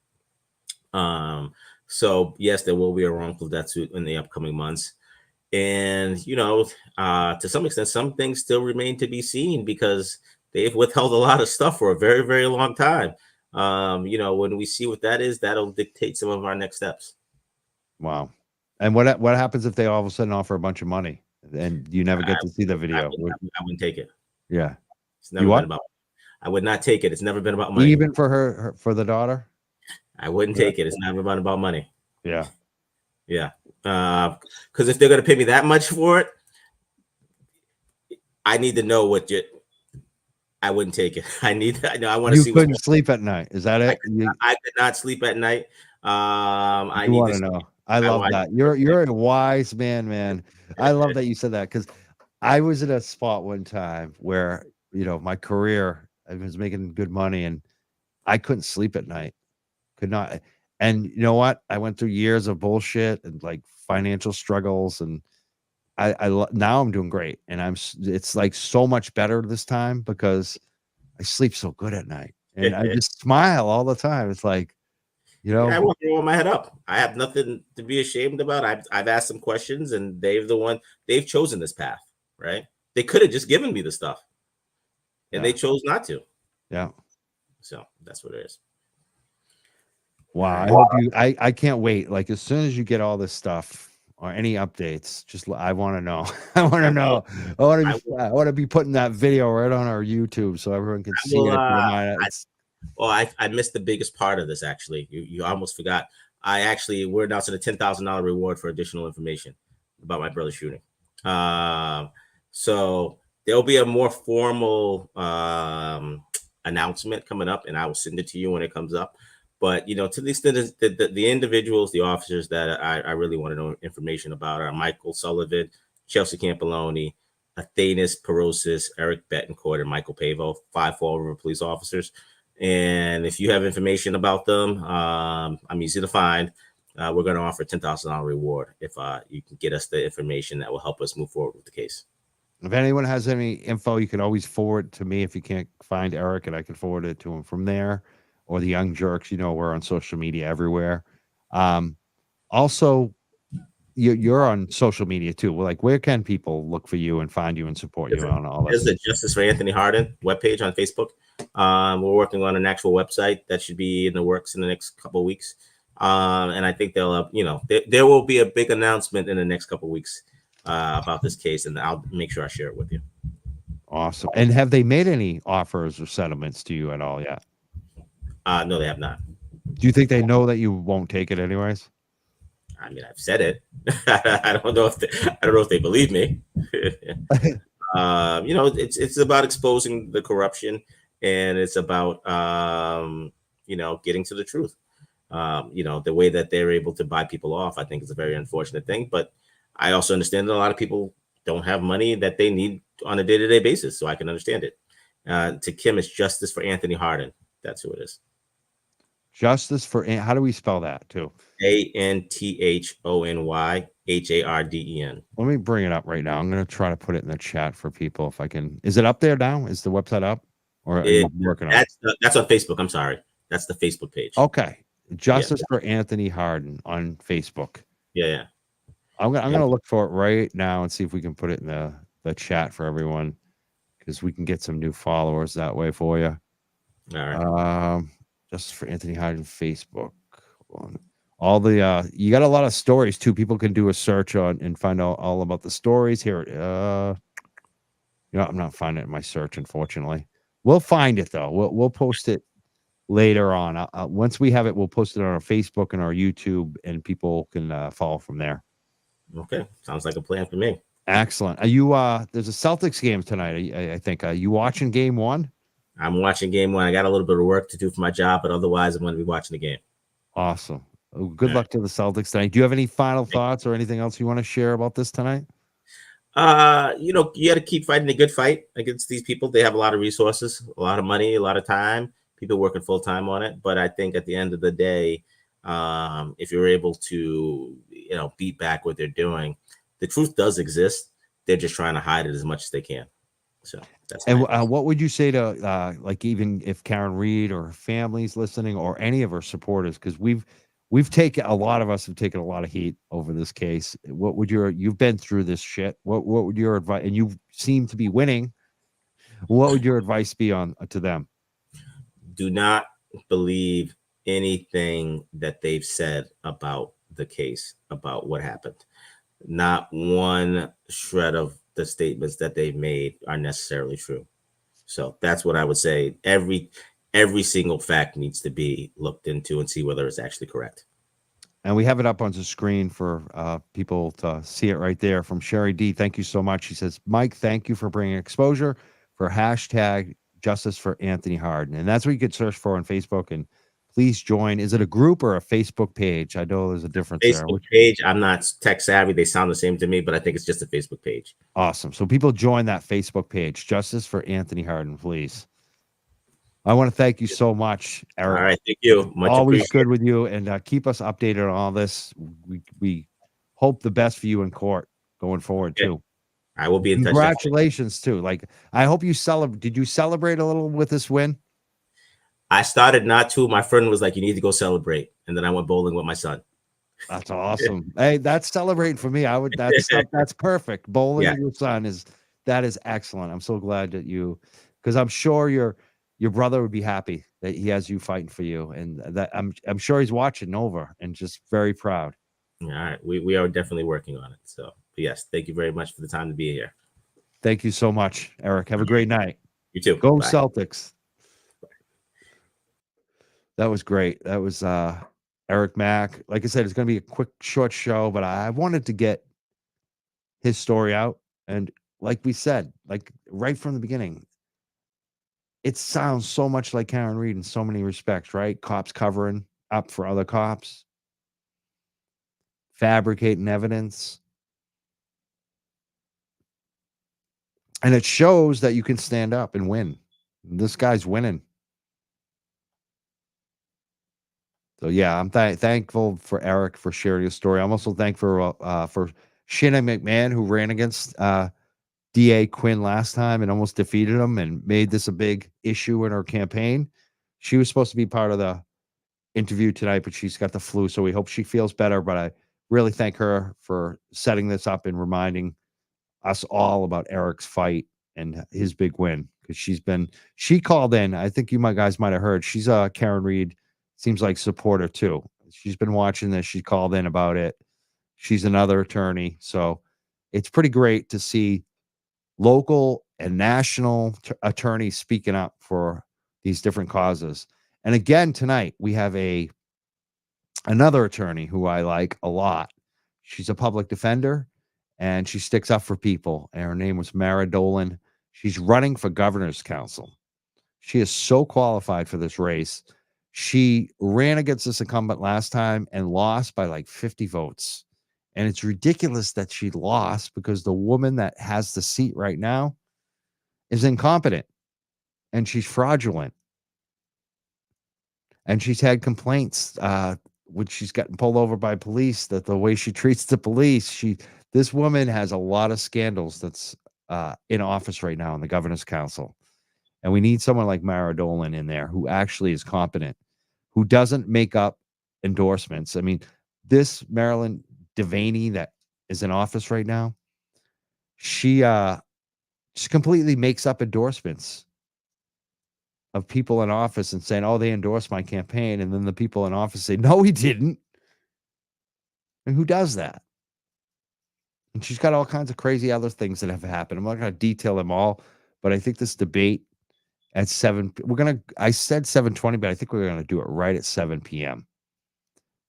So yes, there will be a wrongful death suit in the upcoming months. And, to some extent, some things still remain to be seen because they've withheld a lot of stuff for a very, very long time. When we see what that is, that'll dictate some of our next steps. Wow. And what happens if they all of a sudden offer a bunch of money and you never get to see the video? I wouldn't take it. Yeah. It's never been about. I would not take it. It's never been about money. Even for her for the daughter? I wouldn't take it. It's not about money. Yeah. Yeah. Because if they're going to pay me that much for it, I need to know what I wouldn't take it. I want to You see what's couldn't sleep at night. Is that it? I could not sleep at night. I You need want to to know. I love that. You're a wise man. I love that you said that because I was in a spot one time where, my career, I was making good money and I couldn't sleep at night. Could not. And you know what? I went through years of bullshit and like financial struggles, and now I'm doing great. And it's like so much better this time because I sleep so good at night and I just smile all the time. It's like, I walk around with my head up. I have nothing to be ashamed about. I've asked them questions, and they've chosen this path, right? They could have just given me the stuff, and they chose not to. Yeah. So that's what it is. Wow. I hope I can't wait. Like as soon as you get all this stuff or any updates, I want to know. I want to know. I want to be putting that video right on our YouTube so everyone can see it. I missed the biggest part of this. Actually, you almost forgot. We're announcing a $10,000 reward for additional information about my brother's shooting. So there'll be a more formal announcement coming up, and I will send it to you when it comes up. But to the extent that the individuals, the officers that I really want to know information about are Michael Sullivan, Chelsea Campoloni, Athanas Perosis, Eric Betancourt, and Michael Pavo, 5 Fall River police officers. And if you have information about them, I'm easy to find. We're going to offer a $10,000 reward if you can get us the information that will help us move forward with the case. If anyone has any info, you can always forward to me if you can't find Eric, and I can forward it to him from there. Or the Young Jerks, we're on social media everywhere. Also, you're on social media too. Like, where can people look for you and find you and support you on all this? There's the Justice for Anthony Hardin webpage on Facebook. We're working on an actual website that should be in the works in the next couple of weeks. And I think they'll, there will be a big announcement in the next couple of weeks about this case, and I'll make sure I share it with you. Awesome. And have they made any offers or settlements to you at all yet? No, they have not. Do you think they know that you won't take it anyways? I mean, I've said it. I don't know if they believe me. It's about exposing the corruption, and it's about getting to the truth. The way that they're able to buy people off, I think, is a very unfortunate thing. But I also understand that a lot of people don't have money that they need on a day-to-day basis, so I can understand it. To Kim, it's Justice for Anthony Hardin. That's who it is. Justice for, how do we spell that too? ANTHONYHARDEN. Let me bring it up right now. I'm going to try to put it in the chat for people if I can. Is it up there now? Is the website up? Or are you working on it? That's on Facebook. I'm sorry. That's the Facebook page. Okay. Justice for Anthony Hardin on Facebook. Yeah. I'm going to look for it right now and see if we can put it in the chat for everyone, because we can get some new followers that way for you. All right. Justice for Anthony Hardin Facebook. All the you got a lot of stories too. People can do a search on and find out all about the stories here. I'm not finding it in my search, unfortunately. We'll find it though. We'll post it later on. Once we have it, we'll post it on our Facebook and our YouTube, and people can follow from there. Okay, sounds like a plan for me. Excellent. Are you there's a Celtics game tonight, I think. Are you watching game one? I'm watching game one. I got a little bit of work to do for my job, but otherwise I'm going to be watching the game. Awesome. Good luck to the Celtics tonight. Do you have any final thoughts or anything else you want to share about this tonight? You got to keep fighting a good fight against these people. They have a lot of resources, a lot of money, a lot of time, people working full time on it. But I think at the end of the day, if you're able to, beat back what they're doing, the truth does exist. They're just trying to hide it as much as they can. So that's. And what would you say to like, even if Karen Reed or her family's listening, or any of her supporters, because we've taken, a lot of us have taken a lot of heat over this case. What would you've been through this shit. What would your advice, and you seem to be winning. What would your advice be to them? Do not believe anything that they've said about the case, about what happened. Not one shred of the statements that they've made are necessarily true. So that's what I would say. every single fact needs to be looked into and see whether it's actually correct. And we have it up on the screen for people to see it right there from Sherry D. Thank you so much. She says, Mike, thank you for bringing exposure for hashtag justice for Anthony Harden. And that's what you could search for on Facebook. And please join. Is it a group or a Facebook page? I know there's a difference there. Facebook page. I'm not tech savvy. They sound the same to me, but I think it's just a Facebook page. Awesome. So people join that Facebook page, Justice for Anthony Harden, please. I want to thank you so much, Eric. All right. Thank you. Much Always appreciated. good with you, and keep us updated on all this. We hope the best for you in court going forward Okay. too. I will be in touch. Congratulations too. Like, I hope you celebrate. Did you celebrate a little with this win? I started not to. My friend was like, "You need to go celebrate," and then I went bowling with my son. That's awesome. Hey, that's celebrating for me. I would. That's perfect. Bowling Yeah. with your son is excellent. I'm so glad that because I'm sure your brother would be happy that he has you fighting for you, and that I'm sure he's watching over and just very proud. All right, we are definitely working on it. So yes, thank you very much for the time to be here. Thank you so much, Eric. Have a great night. You too. Go Bye. Celtics. That was great. That was Eric Mack. Like I said, it's going to be a quick, short show, but I wanted to get his story out. And like we said, like right from the beginning, it sounds so much like Karen Reed in so many respects, right? Cops covering up for other cops, fabricating evidence. And it shows that you can stand up and win. This guy's winning. So yeah, I'm thankful for Eric for sharing his story. I'm also thankful for Shannon McMahon, who ran against DA Quinn last time and almost defeated him and made this a big issue in her campaign. She was supposed to be part of the interview tonight, but she's got the flu, so we hope she feels better. But I really thank her for setting this up and reminding us all about Eric's fight and his big win, because she called in. I think you guys might have heard. She's a Karen Reed, seems like, supporter too. She's been watching this. She called in about it. She's another attorney. So it's pretty great to see local and national attorneys speaking up for these different causes. And again, tonight we have another attorney who I like a lot. She's a public defender and she sticks up for people. And her name was Mara Dolan. She's running for governor's council. She is so qualified for this race. She ran against this incumbent last time and lost by like 50 votes. And it's ridiculous that she lost because the woman that has the seat right now is incompetent and she's fraudulent. And she's had complaints, which she's gotten pulled over by police, that the way she treats the police, this woman has a lot of scandals that's in office right now in the governor's council. And we need someone like Mara Dolan in there who actually is competent, who doesn't make up endorsements. I mean, this Marilyn Devaney that is in office right now, she just completely makes up endorsements of people in office and saying, oh, they endorsed my campaign. And then the people in office say, no, he didn't. And who does that? And she's got all kinds of crazy other things that have happened. I'm not going to detail them all, but I think this debate at 7, I said 7:20, but I think we're going to do it right at 7 p.m.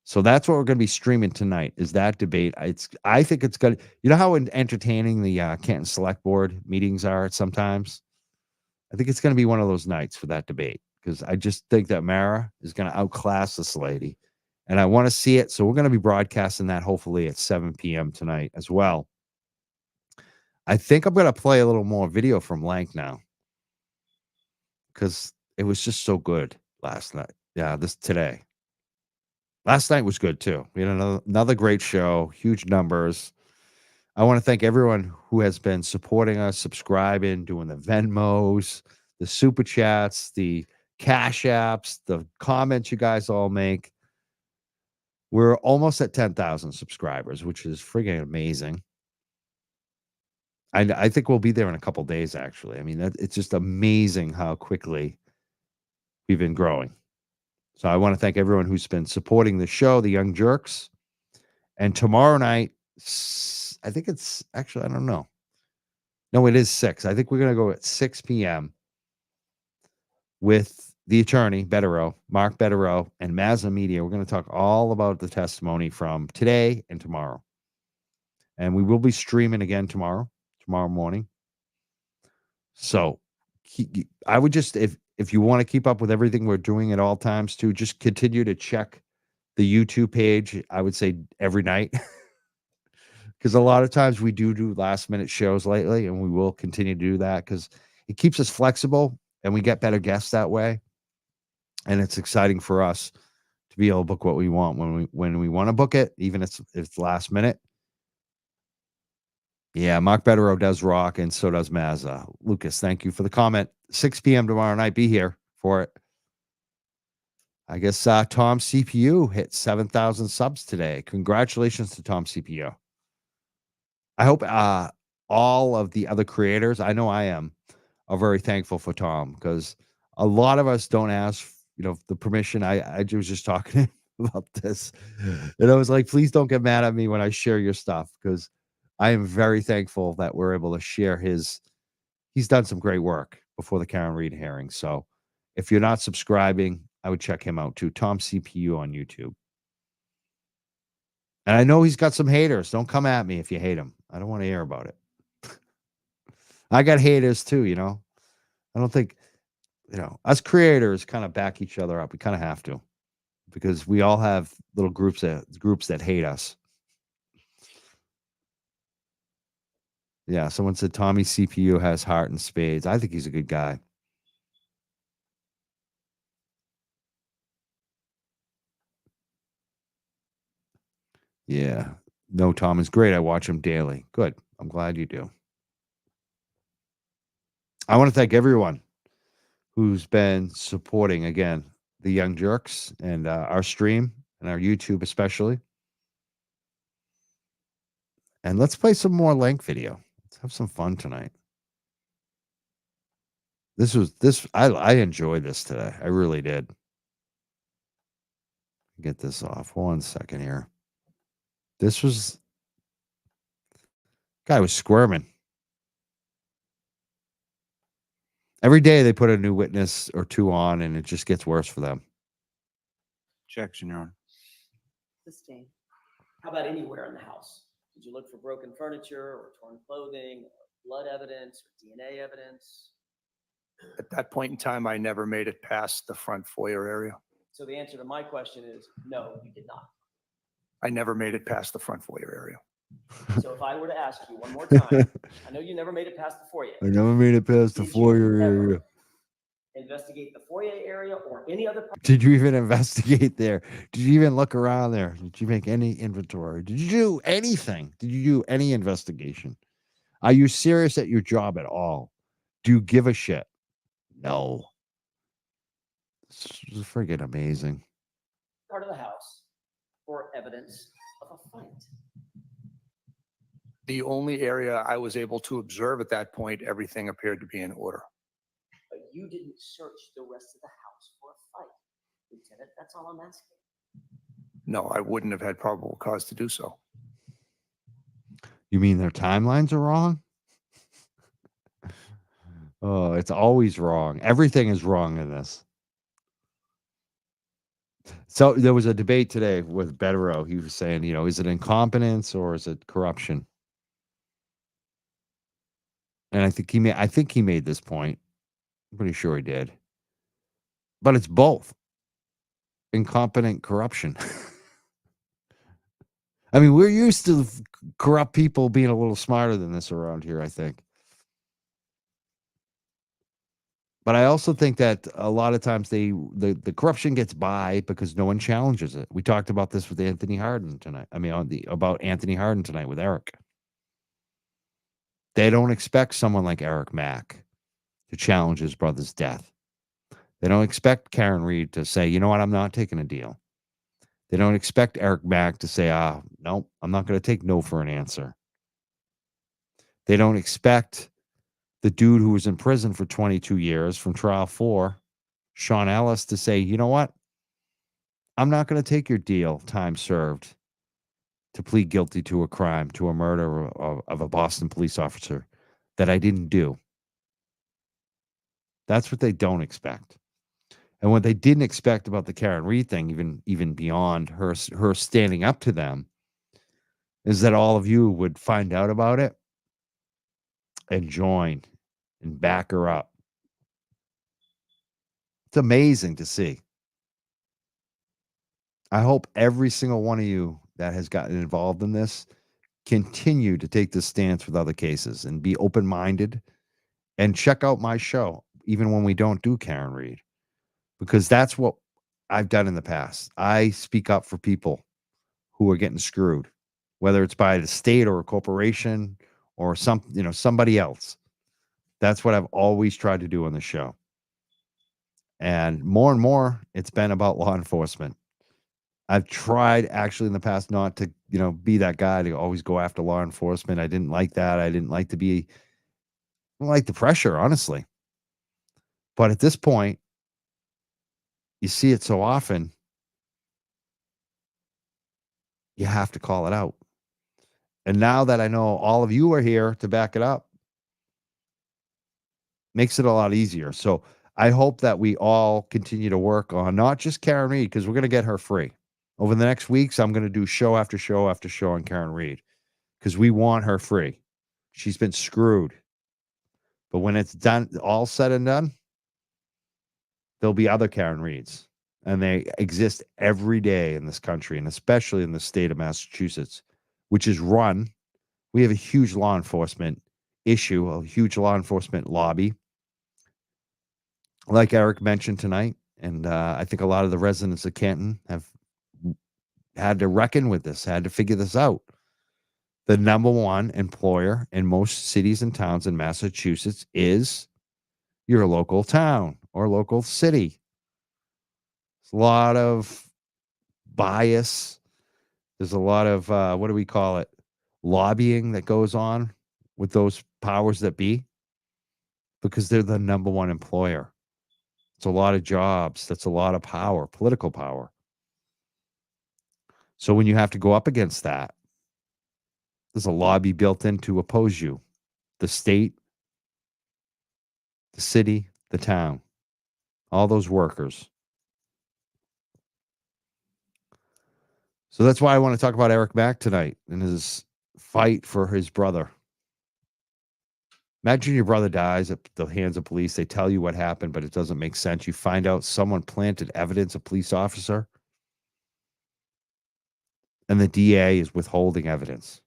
So that's what we're going to be streaming tonight, is that debate. I think it's good. You know how entertaining the Canton Select Board meetings are sometimes? I think it's going to be one of those nights for that debate, because I just think that Mara is going to outclass this lady, and I want to see it. So we're going to be broadcasting that hopefully at 7 p.m. tonight as well. I think I'm going to play a little more video from Lank now, because it was just so good last night. Yeah, today. Last night was good too. We had another great show, huge numbers. I want to thank everyone who has been supporting us, subscribing, doing the Venmos, the Super Chats, the Cash Apps, the comments you guys all make. We're almost at 10,000 subscribers, which is friggin' amazing. I think we'll be there in a couple days, actually. I mean, it's just amazing how quickly we've been growing. So I want to thank everyone who's been supporting the show, the Young Jerks. And tomorrow night, I think it's actually, I don't know. No, it is 6. I think we're going to go at 6 p.m. with the attorney, Betterow, Mark Betterow, and Mazza Media. We're going to talk all about the testimony from today and tomorrow. And we will be streaming again tomorrow morning. So I would just, if you want to keep up with everything we're doing at all times too, just continue to check the YouTube page, I would say every night. Because a lot of times we do last minute shows lately, and we will continue to do that because it keeps us flexible and we get better guests that way. And it's exciting for us to be able to book what we want when we want to book it, even if it's last minute. Yeah, Mark Betterow does rock, and so does Mazza. Lucas, thank you for the comment. 6 p.m. tomorrow night. Be here for it. I guess Tom CPU hit 7,000 subs today. Congratulations to Tom CPU. I hope all of the other creators, I know I am, are very thankful for Tom, because a lot of us don't ask, the permission. I was just talking about this, and I was like, please don't get mad at me when I share your stuff, because I am very thankful that we're able to share he's done some great work before the Karen Reed hearing. So if you're not subscribing, I would check him out too. Tom CPU on YouTube. And I know he's got some haters. Don't come at me if you hate him. I don't want to hear about it. I got haters too, I don't think, us creators kind of back each other up. We kind of have to, because we all have little groups that hate us. Yeah, someone said Tommy CPU has heart and spades. I think he's a good guy. Yeah. No, Tom is great. I watch him daily. Good. I'm glad you do. I want to thank everyone who's been supporting, again, the Young Jerks and our stream and our YouTube especially. And let's play some more Lank video. Let's have some fun tonight. I enjoyed this today. I really did. Get this off. 1 second here. Guy was squirming. Every day they put a new witness or two on, and it just gets worse for them. Objection, Your Honor. Sustained. How about anywhere in the house? Did you look for broken furniture or torn clothing, or blood evidence or DNA evidence? At that point in time, I never made it past the front foyer area. So the answer to my question is no, you did not. I never made it past the front foyer area. So if I were to ask you one more time, I know you never made it past the foyer. I never made it past the Did you foyer ever area. Investigate the foyer area or any other part? Did you even investigate there? Did you even look around there? Did you make any inventory? Did you do anything? Did you do any investigation? Are you serious at your job at all? Do you give a shit? No. It's freaking amazing. Part of the house for evidence of a fight. The only area I was able to observe at that point, everything appeared to be in order. But you didn't search the rest of the house for a fight, Lieutenant. That's all I'm asking. No, I wouldn't have had probable cause to do so. You mean their timelines are wrong? Oh, it's always wrong. Everything is wrong in this. So there was a debate today with Betterow. He was saying, is it incompetence or is it corruption? And I think he made this point. I'm pretty sure he did. But it's both. Incompetent corruption. I mean, we're used to corrupt people being a little smarter than this around here, I think. But I also think that a lot of times the corruption gets by because no one challenges it. We talked about this with Anthony Harden tonight. About Anthony Harden tonight with Eric. They don't expect someone like Eric Mack to challenge his brother's death. They don't expect Karen Reed to say, you know what, I'm not taking a deal. They don't expect Eric Mack to say, no, I'm not going to take no for an answer. They don't expect the dude who was in prison for 22 years from trial 4, Sean Ellis, to say, you know what, I'm not going to take your deal, time served, to plead guilty to a crime, to a murder of a Boston police officer that I didn't do. That's what they don't expect. And what they didn't expect about the Karen Reed thing, even beyond her standing up to them, is that all of you would find out about it and join and back her up. It's amazing to see. I hope every single one of you that has gotten involved in this continue to take this stance with other cases and be open-minded and check out my show, even when we don't do Karen Reed, because that's what I've done in the past. I speak up for people who are getting screwed, whether it's by the state or a corporation or somebody else. That's what I've always tried to do on the show. And more, it's been about law enforcement. I've tried actually in the past not to, be that guy to always go after law enforcement. I didn't like that. I didn't like the pressure, honestly. But at this point, you see it so often, you have to call it out. And now that I know all of you are here to back it up, makes it a lot easier. So I hope that we all continue to work on not just Karen Reed, because we're going to get her free. Over the next weeks, I'm going to do show after show after show on Karen Reed because we want her free. She's been screwed. But when it's done, all said and done, there'll be other Karen Reeds. And they exist every day in this country, and especially in the state of Massachusetts, which is run. We have a huge law enforcement issue, a huge law enforcement lobby, like Eric mentioned tonight. And I think a lot of the residents of Canton have had to reckon with this, had to figure this out. The number one employer in most cities and towns in Massachusetts is your local town or local city. There's a lot of bias. There's a lot of, what do we call it? Lobbying that goes on with those powers that be because they're the number one employer. It's a lot of jobs. That's a lot of power, political power. So when you have to go up against that, there's a lobby built in to oppose you. The state, the city, the town, all those workers. So that's why I want to talk about Eric Mack tonight and his fight for his brother. Imagine your brother dies at the hands of police. They tell you what happened, but it doesn't make sense. You find out someone planted evidence, a police officer, and the DA is withholding evidence.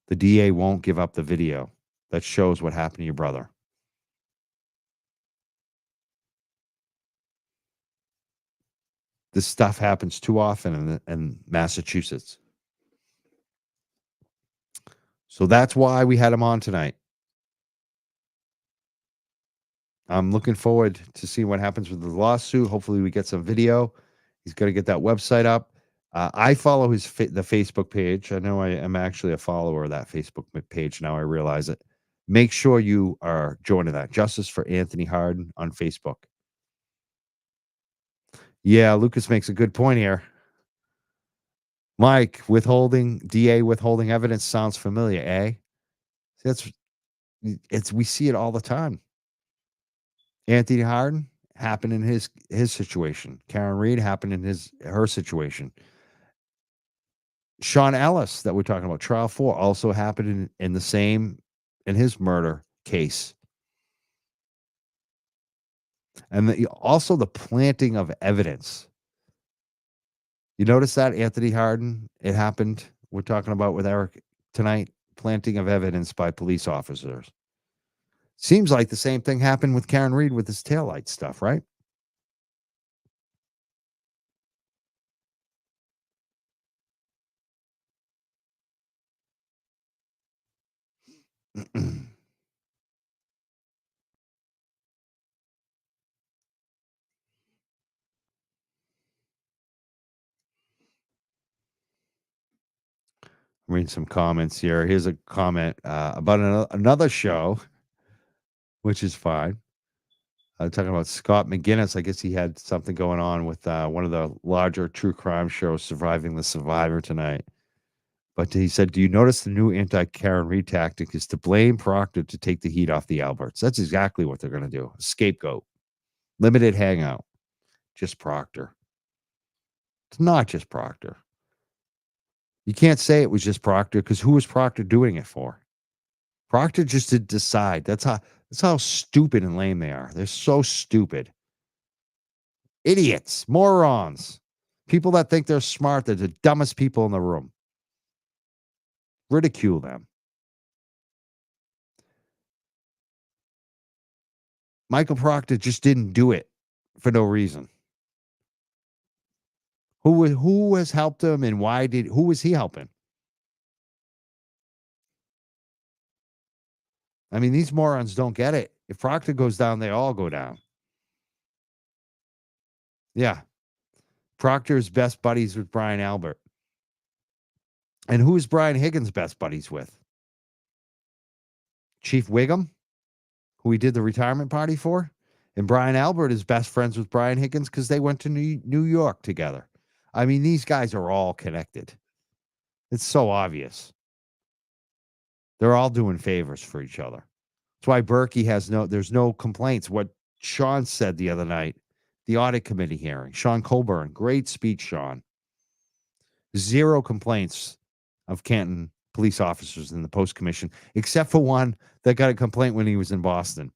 The DA won't give up the video that shows what happened to your brother. This stuff happens too often in Massachusetts. So that's why we had him on tonight. I'm looking forward to see what happens with the lawsuit. Hopefully we get some video. He's got to get that website up. I follow the Facebook page. I know I am actually a follower of that Facebook page now. I realize it. Make sure you are joining that. Justice for Anthony Harden on Facebook. Yeah, Lucas makes a good point here. Mike, DA withholding evidence sounds familiar, eh? We see it all the time. Anthony Harden happened in his situation. Karen Reed happened in her situation. Sean Ellis that we're talking about, trial 4, also happened in his murder case. And also the planting of evidence. You notice that, Anthony Harden? It happened, we're talking about with Eric tonight, planting of evidence by police officers. Seems like the same thing happened with Karen Reed with his taillight stuff, right? Read some comments here. Here's a comment about another show, which is fine. Talking about Scott McGinnis. I guess he had something going on with one of the larger true crime shows, Surviving the Survivor, tonight. But he said, do you notice the new anti-Karen Reed tactic is to blame Proctor to take the heat off the Alberts? That's exactly what they're going to do. A scapegoat. Limited hangout. Just Proctor. It's not just Proctor. You can't say it was just Proctor because who was Proctor doing it for? Proctor just did decide. That's how stupid and lame they are. They're so stupid. Idiots, morons, people that think they're smart. They're the dumbest people in the room. Ridicule them. Michael Proctor just didn't do it for no reason. Who has helped him and who was he helping? I mean, these morons don't get it. If Proctor goes down, they all go down. Yeah. Proctor's best buddies with Brian Albert. And who is Brian Higgins best buddies with? Chief Wiggum, who he did the retirement party for. And Brian Albert is best friends with Brian Higgins because they went to New York together. I mean, these guys are all connected. It's so obvious. They're all doing favors for each other. That's why Berkey there's no complaints. What Sean said the other night, the audit committee hearing, Sean Colburn, great speech, Sean. 0 complaints of Canton police officers in the post commission, except for one that got a complaint when he was in Boston.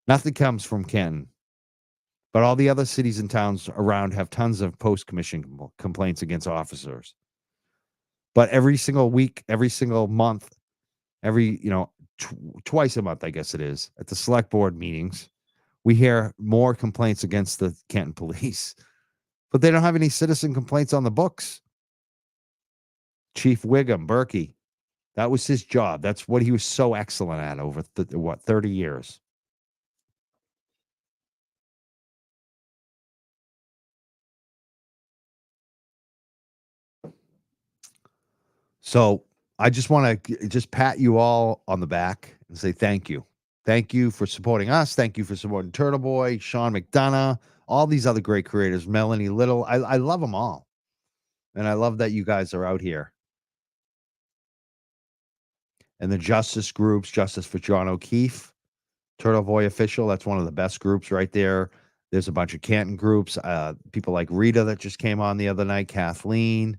Nothing comes from Canton, but all the other cities and towns around have tons of post commission complaints against officers. But every single week, every single month, twice a month, I guess it is, at the select board meetings, we hear more complaints against the Canton police, but they don't have any citizen complaints on the books. Chief Wiggum, Berkey, that was his job. That's what he was so excellent at over 30 years. So I just want to just pat you all on the back and say thank you. Thank you for supporting us. Thank you for supporting Turtle Boy, Sean McDonough, all these other great creators, Melanie Little. I love them all. And I love that you guys are out here. And the justice groups, Justice for John O'Keefe, Turtle Boy Official, that's one of the best groups right there. There's a bunch of Canton groups, people like Rita that just came on the other night, Kathleen,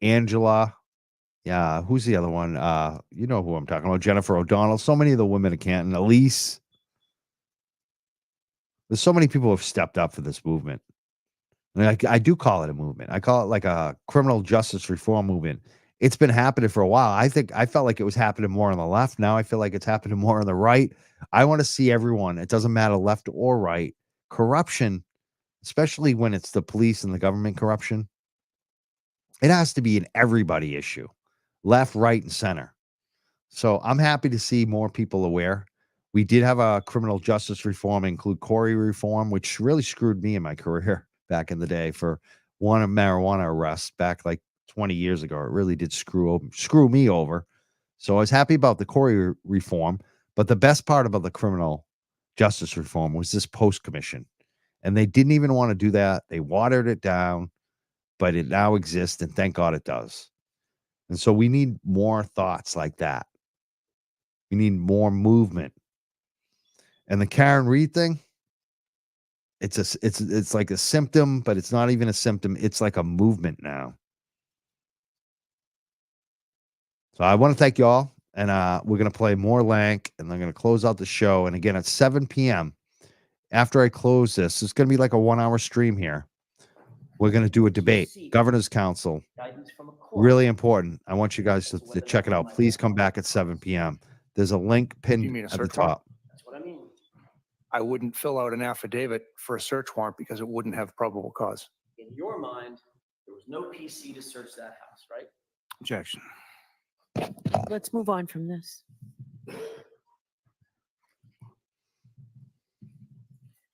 Angela. Yeah, who's the other one? You know who I'm talking about, Jennifer O'Donnell. So many of the women of Canton, Elise. There's so many people who have stepped up for this movement. And I do call it a movement. I call it like a criminal justice reform movement. It's been happening for a while. I felt like it was happening more on the left. Now I feel like it's happening more on the right. I want to see everyone. It doesn't matter left or right. Corruption, especially when it's the police and the government corruption, it has to be an everybody issue. Left, right, and center. So I'm happy to see more people aware. We did have a criminal justice reform include Corey reform, which really screwed me in my career back in the day for one marijuana arrest back like 20 years ago. It really did screw me over. So I was happy about the Corey reform, but the best part about the criminal justice reform was this post commission. And they didn't even want to do that. They watered it down, but it now exists, and thank God it does. And so we need more thoughts like that. We need more movement. And the Karen Reed thing, it's like a symptom, but it's not even a symptom. It's like a movement now. So I want to thank you all. And we're going to play more Lank, and I'm going to close out the show. And again, at 7 p.m., after I close this, it's going to be like a 1-hour stream here. We're going to do a debate, Governor's Council. Really important. I want you guys to check it out. Please come back at 7 p.m. There's a link pinned at the top. That's what I mean. I wouldn't fill out an affidavit for a search warrant because it wouldn't have probable cause. In your mind, there was no PC to search that house, right? Objection. Let's move on from this.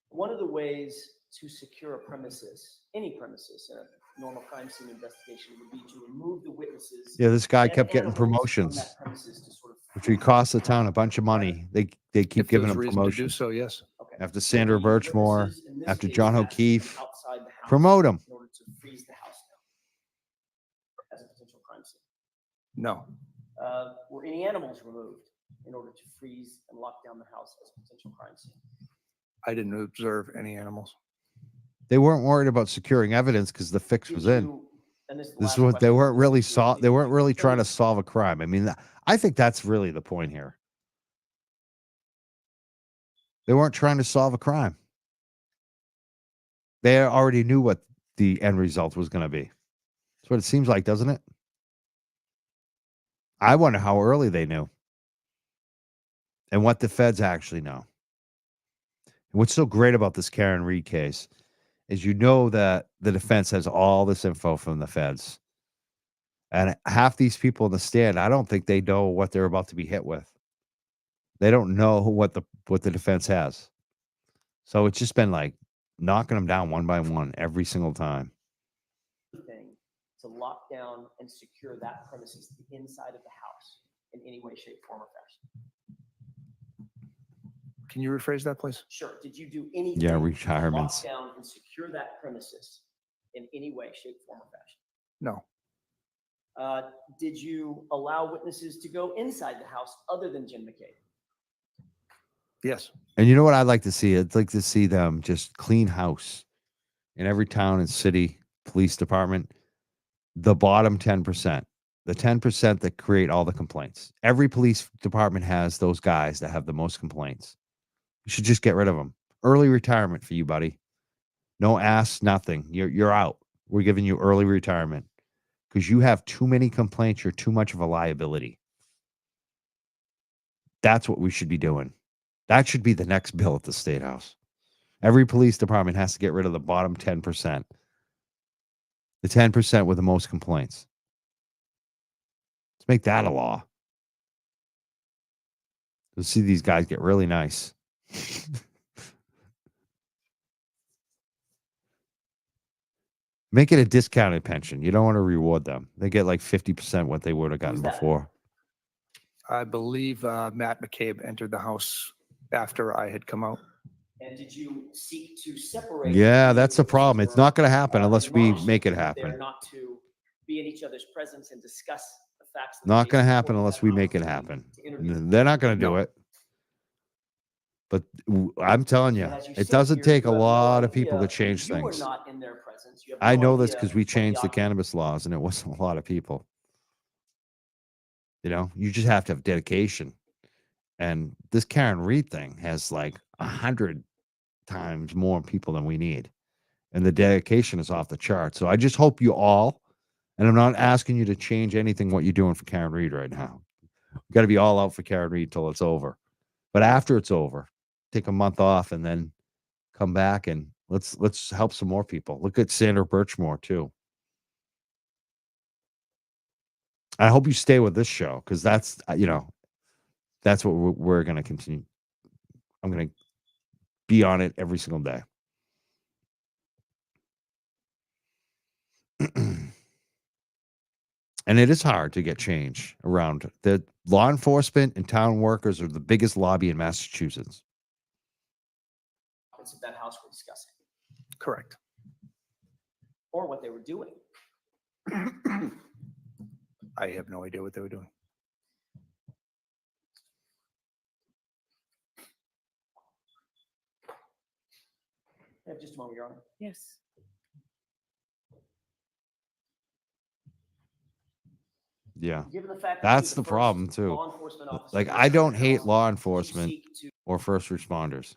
One of the ways to secure a premises, any premises, in a normal crime scene investigation would be to remove the witnesses. Yeah, this guy and kept getting animals from promotions, that premises to sort of which would cost the town a bunch of money. They keep If giving there's him reason to do promotions. so, yes. Okay. After Sandra The Birchmore, witnesses in this after case John have to be O'Keefe, outside the house promote him. in order to freeze the house down as a potential crime scene. No. Were any animals removed in order to freeze and lock down the house as a potential crime scene? I didn't observe any animals. They weren't worried about securing evidence because the fix Did was in. you- and this is the This is last what they question, weren't this really is really- they weren't really trying to any- solve a crime. I mean, I think that's really the point here. They weren't trying to solve a crime. They already knew what the end result was going to be. That's what it seems like, doesn't it? I wonder how early they knew and what the feds actually know. And what's so great about this Karen Reed case is you know that the defense has all this info from the feds. And half these people in the stand, I don't think they know what they're about to be hit with. They don't know what the defense has. So it's just been like knocking them down one by one every single time. Thing to lock down and secure that premises, the inside of the house, in any way, shape, form, or fashion. Can you rephrase that, please? Sure. Did you do anything? Yeah, to retirements. lock down and secure that premises in any way, shape, form, or fashion? No. Did you allow witnesses to go inside the house other than Jim McCabe? Yes. And you know what I'd like to see? I'd like to see them just clean house in every town and city police department. The bottom 10%, the 10% that create all the complaints. Every police department has those guys that have the most complaints. You should just get rid of them. Early retirement for you, buddy. No ass, nothing. You're out. We're giving you early retirement because you have too many complaints. You're too much of a liability. That's what we should be doing. That should be the next bill at the State House. Every police department has to get rid of the bottom 10%. The 10% with the most complaints. Let's make that a law. You'll see these guys get really nice. Make it a discounted pension. You don't want to reward them. They get like 50% what they would have gotten Who's that? before. I believe Matt McCabe entered the house after I had come out. And did you seek to separate? Yeah, the that's the problem. It's not going to happen unless we admonish make it them that they're happen. not to be in each other's presence and discuss the facts. of the Not case going to before happen you unless have we an make it opportunity happen. to interview. They're not going to do No. it. But I'm telling you, And as you it sit doesn't here, take a you have no lot of people to idea, change you were things. not in their presence. You have I no know this idea because we what changed the occupant- cannabis laws and it wasn't a lot of people. You know, you just have to have dedication. And this Karen Reed thing has like 100 times more people than we need. And the dedication is off the chart. So I just hope you all, and I'm not asking you to change anything what you're doing for Karen Reed right now. You got to be all out for Karen Reed till it's over. But after it's over, take a month off and then come back and let's help some more people. Look at Sandra Birchmore too. I hope you stay with this show because that's that's what we're going to continue. I'm going to be on it every single day. And it is hard to get change around. The law enforcement and town workers are the biggest lobby in Massachusetts. of that house we're discussing, Correct. or what they were doing. I have no idea what they were doing. Just a moment, Your Honor. Yes. Yeah. Given the fact that That's you're the first problem, too. law enforcement officer Like, in I this don't house, hate law did you enforcement seek to- or first responders.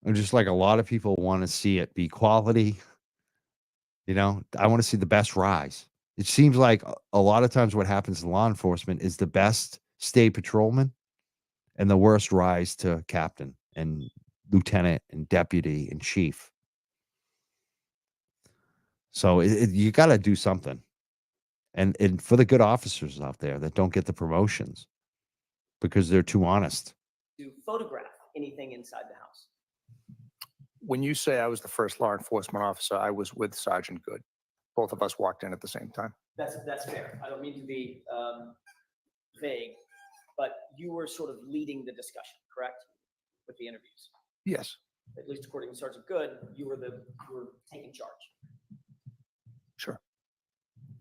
And just like a lot of people want to see it be quality, I want to see the best rise. It seems like a lot of times what happens in law enforcement is the best state patrolman and the worst rise to captain and lieutenant and deputy and chief. So you got to do something. And for the good officers out there that don't get the promotions because they're too honest. to photograph anything inside the house? When you say I was the first law enforcement officer, I was with Sergeant Good. Both of us walked in at the same time. That's fair. I don't mean to be vague, but you were sort of leading the discussion, correct? With the interviews, Yes. at least according to Sergeant Good, you were taking charge. Sure.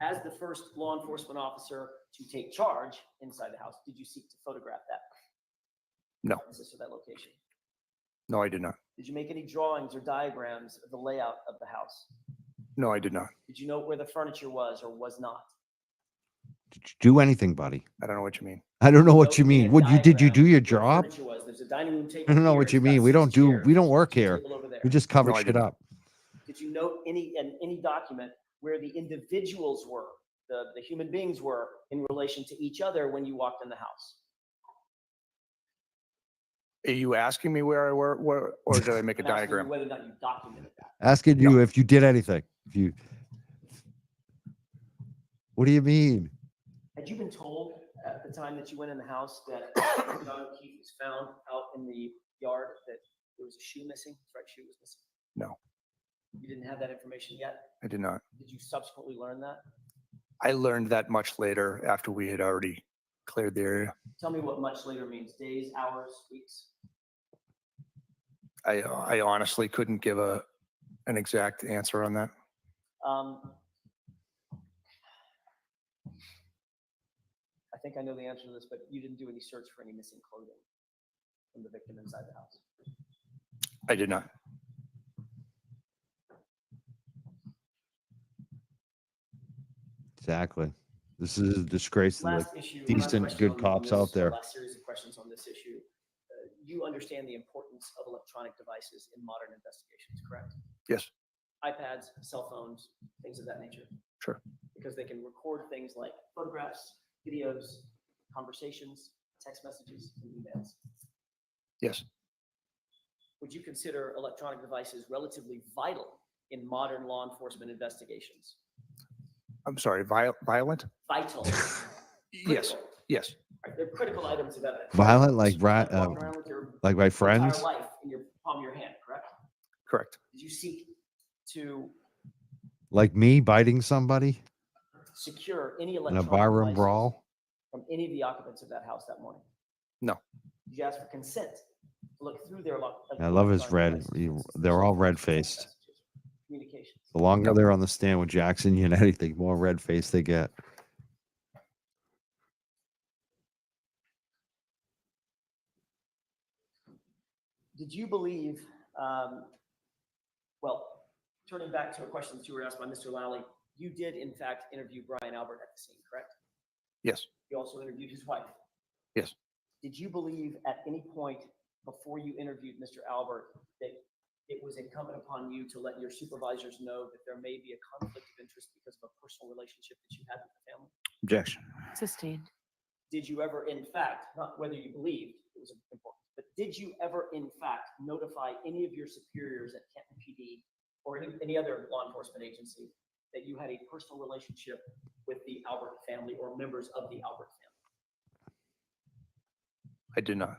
As the first law enforcement officer to take charge inside the house, did you seek to photograph that? No. Premises or that location? No, I did not. Did you make any drawings or diagrams of the layout of the house? No, I did not. Did you know where the furniture was or was not? Did you do anything, buddy? I don't know what you mean. I don't know what Note you in mean. a What did you do your diagram where job? furniture was. There's a dining room table I don't know here, what it's you got mean. We 6 don't do, chairs, we don't there's a work kitchen here. table over there. We just cover No, I shit didn't. up. Did you note any document where the individuals were, the human beings were in relation to each other when you walked in the house? Are you asking me where I were, or did I make a I'm asking you diagram? whether or not you documented that. Asking No. you if you did anything. If you, what do you mean? Had you been told at the time that you went in the house that John O'Keefe was found out in the yard, that there was a shoe missing, his right shoe was missing? No. You didn't have that information yet? I did not. Did you subsequently learn that? I learned that much later after we had already cleared the area. Tell me what much later means, days, hours, weeks? I honestly couldn't give an exact answer on that. I think I know the answer to this, but you didn't do any search for any missing clothing from the victim inside the house? I did not. Exactly. This is a disgrace to the Last issue. decent, last question good on cops this, out there. Last series of questions on this issue. You understand the importance of electronic devices in modern investigations, correct? Yes. iPads, cell phones, things of that nature. Sure. Because they can record things like photographs, videos, conversations, text messages, and emails. Yes. Would you consider electronic devices relatively vital in modern law enforcement investigations? I'm sorry. Violent? Vital. Yes. Critical. Yes. Right, they're critical items of evidence. Violent, like walking around with your like my entire friends. life in your palm of your hand, correct? Correct. Did you seek to Like me biting somebody secure any in a electronic barroom devices brawl. from any of the occupants of that house that morning? No. Did you ask for consent to look through their I love his red. electronic devices? They're all red faced. Communications. The longer they're on the stand with Jackson Yannetti, the more red face they get. Did you believe, well, turning back to a question that you were asked by Mr. Lally, you did in fact interview Brian Albert at the scene, correct? Yes. You also interviewed his wife. Yes. Did you believe at any point before you interviewed Mr. Albert that it was incumbent upon you to let your supervisors know that there may be a conflict of interest because of a personal relationship that you had with the family? Objection. Sustained. Did you ever, in fact, not whether you believed it was important, but did you ever, in fact, notify any of your superiors at Canton PD or any other law enforcement agency that you had a personal relationship with the Albert family or members of the Albert family? I did not.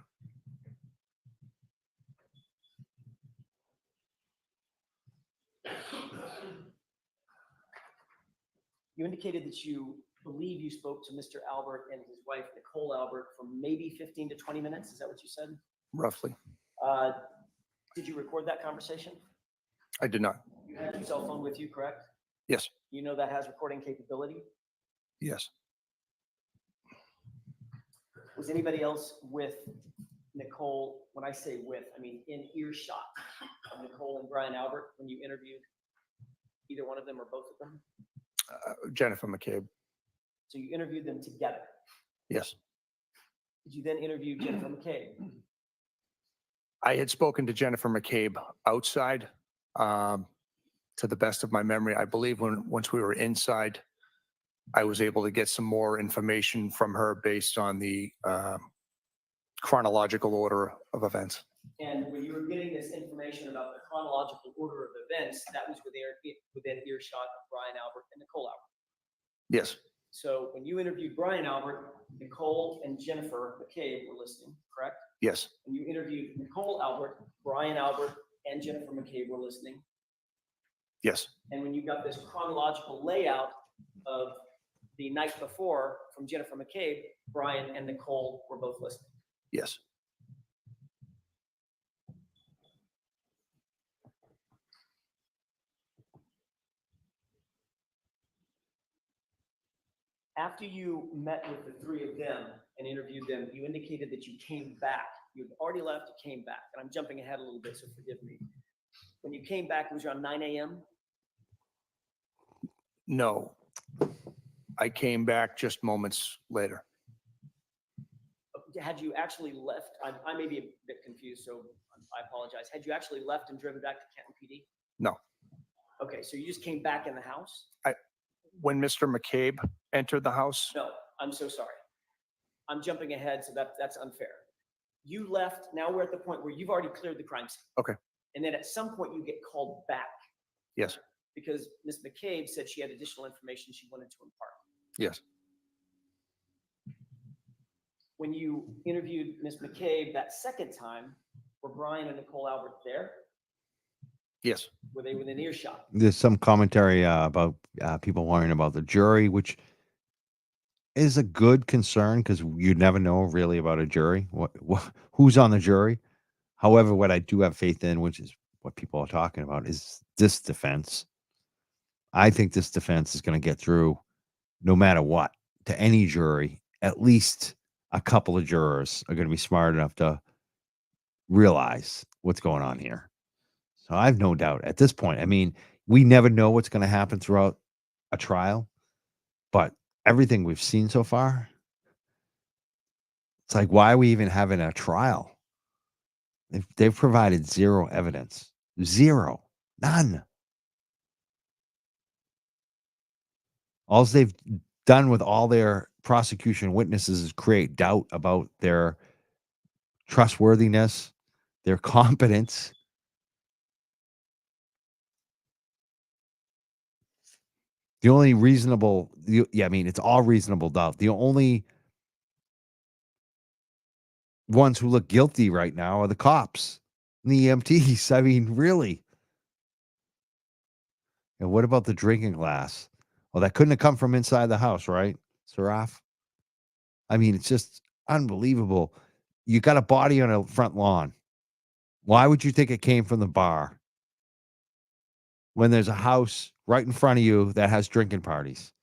You indicated that you believe you spoke to Mr. Albert and his wife, Nicole Albert, for maybe 15 to 20 minutes. Is that what you said? Roughly. Did you record that conversation? I did not. You had your cell phone with you, correct? Yes. You know that has recording capability. Yes. Was anybody else with Nicole? When I say with, I mean in earshot of Nicole and Brian Albert when you interviewed either one of them or both of them? Jennifer McCabe. So you interviewed them together. Yes. Did you then interview Jennifer McCabe? I had spoken to Jennifer McCabe outside. To the best of my memory, I believe once we were inside, I was able to get some more information from her based on the chronological order of events. And when you were getting this information about the chronological order of events, that was within earshot of Brian Albert and Nicole Albert. Yes. So when you interviewed Brian Albert, Nicole and Jennifer McCabe were listening, correct? Yes. When you interviewed Nicole Albert, Brian Albert and Jennifer McCabe were listening. Yes. And when you got this chronological layout of the night before from Jennifer McCabe, Brian and Nicole were both listening. Yes. After you met with the three of them and interviewed them, you indicated that you came back You'd already left, you came back, and I'm jumping ahead a little bit, so forgive me. When you came back, it was around 9 a.m.? No. I came back just moments later. Had you actually left? I may be a bit confused, so I apologize. Had you actually left and driven back to Canton PD? No. Okay, so you just came back in the house? When Mr. McCabe entered the house, No, I'm so sorry. I'm jumping ahead, so that's unfair. You left, now we're at the point where you've already cleared the crime scene. Okay. And then at some point you get called back. Yes. Because Ms. McCabe said she had additional information she wanted to impart. Yes. When you interviewed Ms. McCabe that second time, were Brian and Nicole Albert there? Yes. Were they within earshot? There's some commentary about people worrying about the jury, which is a good concern because you never know really about a jury, who's on the jury. However, what I do have faith in, which is what people are talking about, is this defense. I think this defense is going to get through no matter what to any jury. At least a couple of jurors are going to be smart enough to realize what's going on here. So I have no doubt at this point. I mean, we never know what's going to happen throughout a trial, but everything we've seen so far, it's like, why are we even having a trial? They've provided zero evidence. Zero. None. All they've done with all their prosecution witnesses is create doubt about their trustworthiness, their competence. The only reasonable, I mean, it's all reasonable doubt. The only ones who look guilty right now are the cops and the EMTs. I mean, really. And what about the drinking glass? Well, that couldn't have come from inside the house, right, Saraf? I mean, it's just unbelievable. You got a body on a front lawn. Why would you think it came from the bar when there's a house right in front of you that has drinking parties?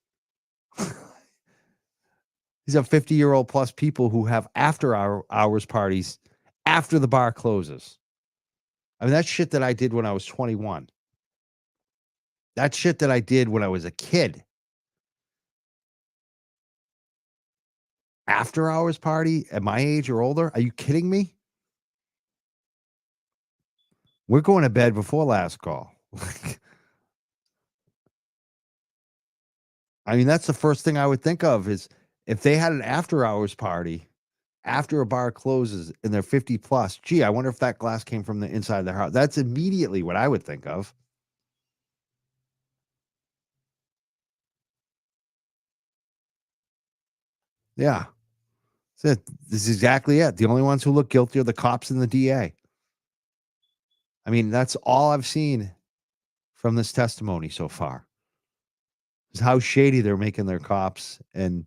These are 50-year-old plus people who have after hours parties after the bar closes. I mean, that's shit that I did when I was 21. That's shit that I did when I was a kid. After hours party at my age or older? Are you kidding me? We're going to bed before last call. I mean, that's the first thing I would think of is if they had an after hours party after a bar closes and they're 50 plus, gee, I wonder if that glass came from the inside of their house. That's immediately what I would think of. Yeah. That's it. This is exactly it. The only ones who look guilty are the cops and the DA. I mean, that's all I've seen from this testimony so far. Is how shady they're making their cops and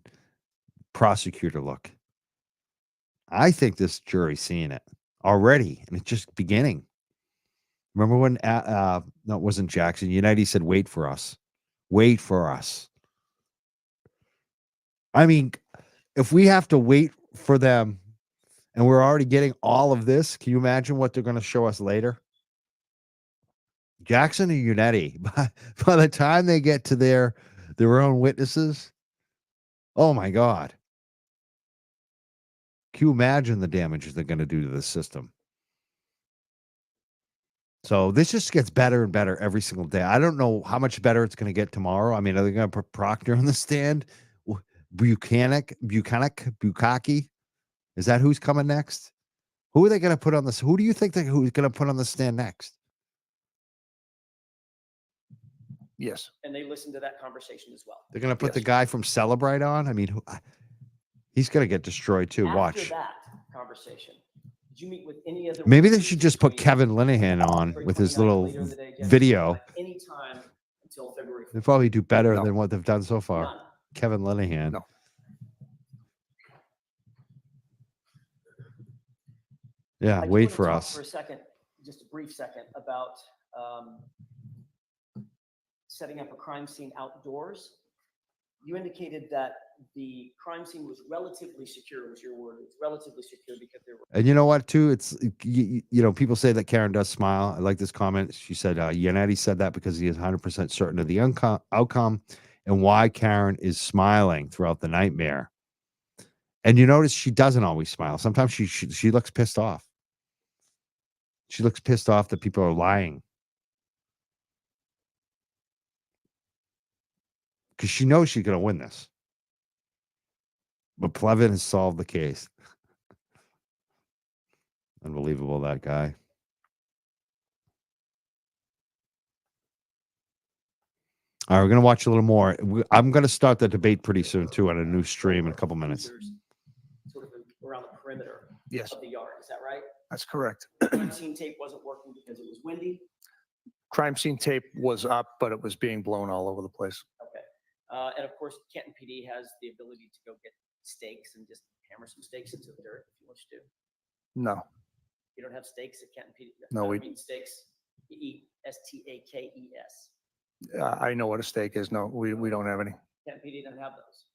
prosecutor look. I think this jury's seeing it already, and it's just beginning. Remember when, no, it wasn't Jackson. United said, wait for us. Wait for us. I mean, if we have to wait for them and we're already getting all of this, can you imagine what they're going to show us later? Jackson or Unetti, by the time they get to their own witnesses, oh my God. Can you imagine the damage they're going to do to the system? So this just gets better and better every single day. I don't know how much better it's going to get tomorrow. I mean, are they going to put Proctor on the stand? Bukaki? Is that who's coming next? Who are they going to put on this? Who do you think who's going to put on the stand next? Yes. And they listened to that conversation as well. They're going to put Yes. the guy from Celebrate on? I mean, he's going to get destroyed too. After Watch. that conversation, did you meet with any other? Maybe they witnesses should just put between Kevin Linehan on February with his 29th, little later in the day, January video. 25th, any time until February 4th? They probably do better No. than what they've done so far. None. Kevin Linehan. No. Yeah, I just wait wanna for talk us. for a second, just a brief second, about setting up a crime scene outdoors. You indicated that the crime scene was relatively secure, was your word. It was relatively secure because there were And you know what, too? It's, you know, people say that Karen does smile. I like this comment. She said, Yannetti said that because he is 100% certain of the outcome and why Karen is smiling throughout the nightmare. And you notice she doesn't always smile. Sometimes she looks pissed off. She looks pissed off that people are lying. Because she knows she's going to win this. But Plevin has solved the case. Unbelievable, that guy. All right, we're going to watch a little more. I'm going to start the debate pretty soon, too, on a new stream in a couple minutes. cruisers sort of around the perimeter Yes, of the yard. Is that right? that's correct. Crime scene tape wasn't working because it was windy. Crime scene tape was up, but it was being blown all over the place. Okay. And of course, Canton PD has the ability to go get stakes and just hammer some stakes into the dirt if you wish to. No, You don't have stakes at Canton PD? No, we- mean stakes. STAKES. I know what a stake is. No, we don't have any. Canton PD doesn't have those.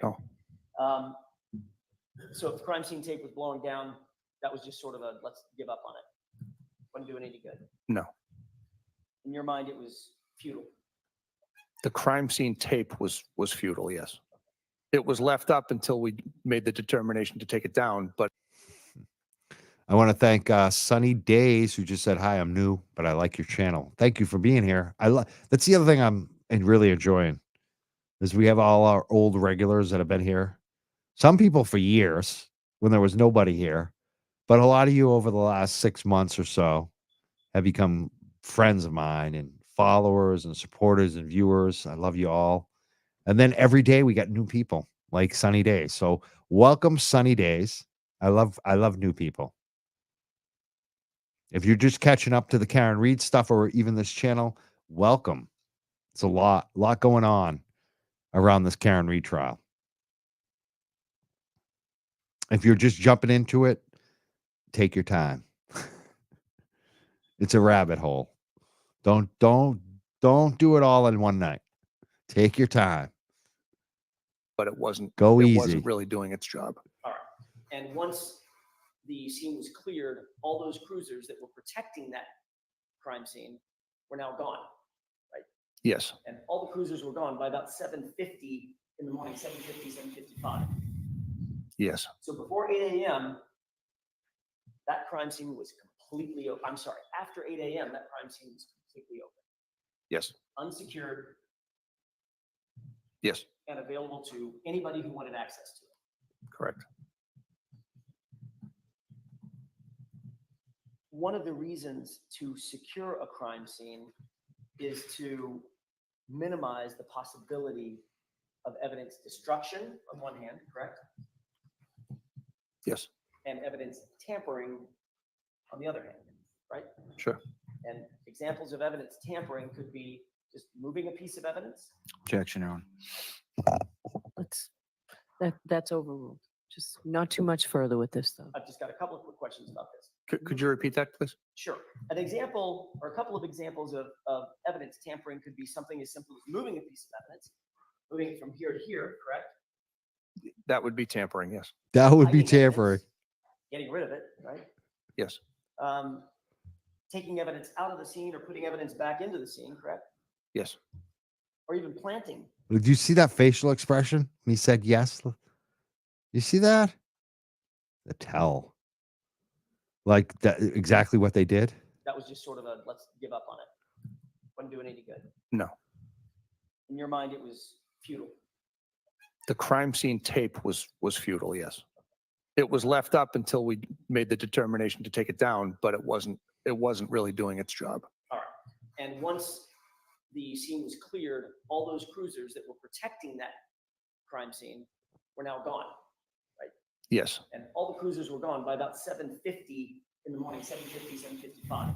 No. So if the crime scene tape was blowing down, that was just sort of a let's give up on it. Wouldn't do it any good. No. In your mind, it was futile. The crime scene tape was futile, yes. It was left up until we made the determination to take it down, but I want to thank Sunny Days, who just said, hi, I'm new, but I like your channel. Thank you for being here. That's the other thing I'm really enjoying is we have all our old regulars that have been here. Some people for years when there was nobody here, but a lot of you over the last 6 months or so have become friends of mine and followers and supporters and viewers. I love you all. And then every day we got new people like Sunny Days. So welcome, Sunny Days. I love new people. If you're just catching up to the Karen Reed stuff or even this channel, welcome. It's a lot going on around this Karen Reed trial. If you're just jumping into it, take your time. It's a rabbit hole. Don't do it all in one night. Take your time. it wasn't. Go it easy. wasn't really doing its job. All right. And once the scene was cleared, all those cruisers that were protecting that crime scene were now gone. Yes, And all the cruisers were gone by about 7:50 in the morning, 7:50, 7:55. yes, So before 8 a.m., that crime scene was completely open. I'm sorry, after 8 a.m., that crime scene was completely open, yes, unsecured, yes, and available to anybody who wanted access to it. correct. One of the reasons to secure a crime scene is to minimize the possibility of evidence destruction on one hand, correct? Yes, And evidence tampering on the other hand, right? sure. And examples of evidence tampering could be just moving a piece of evidence. Objection, Your Honor. That's overruled. Just not too much further with this, though. I've just got a couple of quick questions about this. Could you repeat that, please? Sure. An example or a couple of examples of evidence tampering could be something as simple as moving a piece of evidence, moving it from here to here, correct? That would be tampering, yes. That would be Hiding evidence, tampering. Getting rid of it, right? Yes, Taking evidence out of the scene or putting evidence back into the scene, correct? yes, Or even planting. Did you see that facial expression when he said yes? You see that? The tell. Like that, exactly what they did. That was just sort of a let's give up on it. Wouldn't do it any good. no. In your mind, it was futile. The crime scene tape was futile, yes. It was left up until we made the determination to take it down, but it wasn't really doing its job. All right. And once the scene was cleared, all those cruisers that were protecting that crime scene were now gone. Yes, And all the cruisers were gone by about 7:50 in the morning, 7:50, 7:55.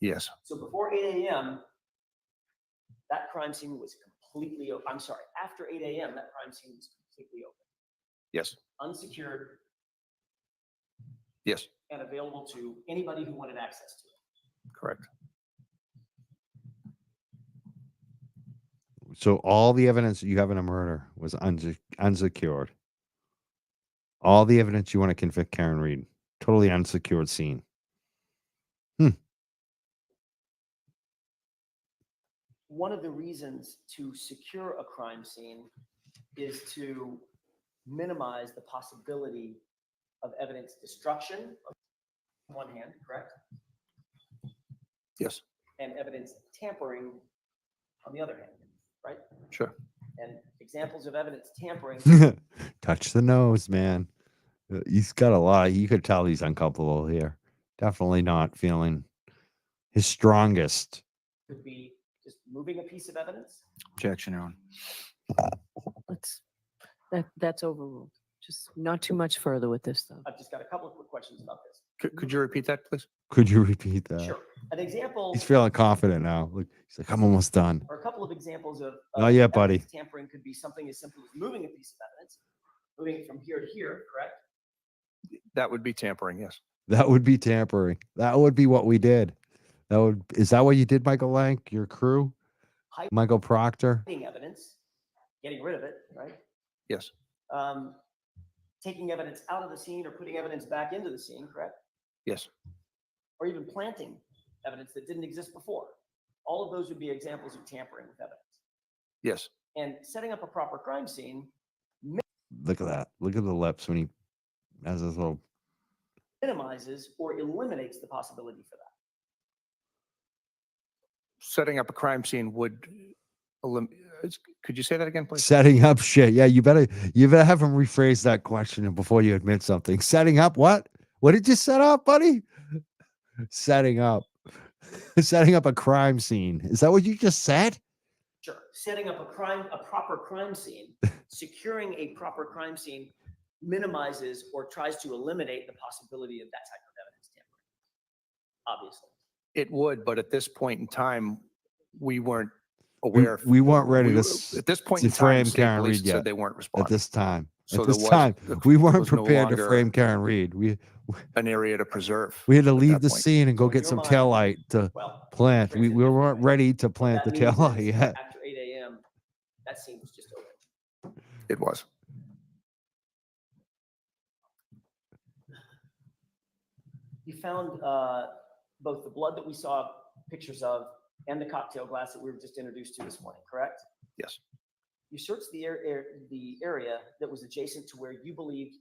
yes, So before 8 a.m., that crime scene was completely open. I'm sorry, after 8 a.m., that crime scene was completely open, yes, unsecured, yes, and available to anybody who wanted access to it. correct. So all the evidence that you have in a murder was unsecured. All the evidence you want to convict Karen Reed, totally unsecured scene. One of the reasons to secure a crime scene is to minimize the possibility of evidence destruction on one hand, correct? Yes, And evidence tampering on the other hand, right? sure. And examples of evidence tampering, Touch the nose, man. He's got a lot. You could tell he's uncomfortable here. Definitely not feeling his strongest. could be just moving a piece of evidence. Objection, Your Honor. That's overruled. Just not too much further with this, though. I've just got a couple of quick questions about this. Could you repeat that, please? Could you repeat that? Sure. An example, He's feeling confident now. Look, he's like, I'm almost done. or a couple of examples of Not yet, evidence buddy. tampering could be something as simple as moving a piece of evidence, moving it from here to here, correct? That would be tampering, yes. That would be tampering. That would be what we did. Is that what you did, Michael Lank, your crew? Michael Proctor? Hiding evidence, getting rid of it, right? Yes, Taking evidence out of the scene or putting evidence back into the scene, correct? yes, Or even planting evidence that didn't exist before. All of those would be examples of tampering with evidence. yes. And setting up a proper crime scene Look at that. Look at the lips when he has his little. minimizes or eliminates the possibility for that. Setting up a crime scene would, could you say that again, please? Setting up shit. Yeah, you better have him rephrase that question before you admit something. Setting up what? What did you set up, buddy? Setting up. Setting up a crime scene. Is that what you just said? Sure. Setting up a proper crime scene, securing a proper crime scene minimizes or tries to eliminate the possibility of that type of evidence tampering. Obviously. It would, but at this point in time, we weren't aware. We weren't ready we- to At this point to in time, frame state Karen police Reed yet. said they weren't at responding. this time. So At there this was- time, there we weren't was no prepared to longer frame Karen Reed. We an area to preserve. had to at leave that the point. scene and So go in get your some mind- taillight to Well, plant. phrase it We weren't differently. ready to plant the What that means taillight is yet. After 8 a.m., that scene was just over. It was. You found both the blood that we saw pictures of and the cocktail glass that we were just introduced to this morning, correct? Yes. You searched the area that was adjacent to where you believed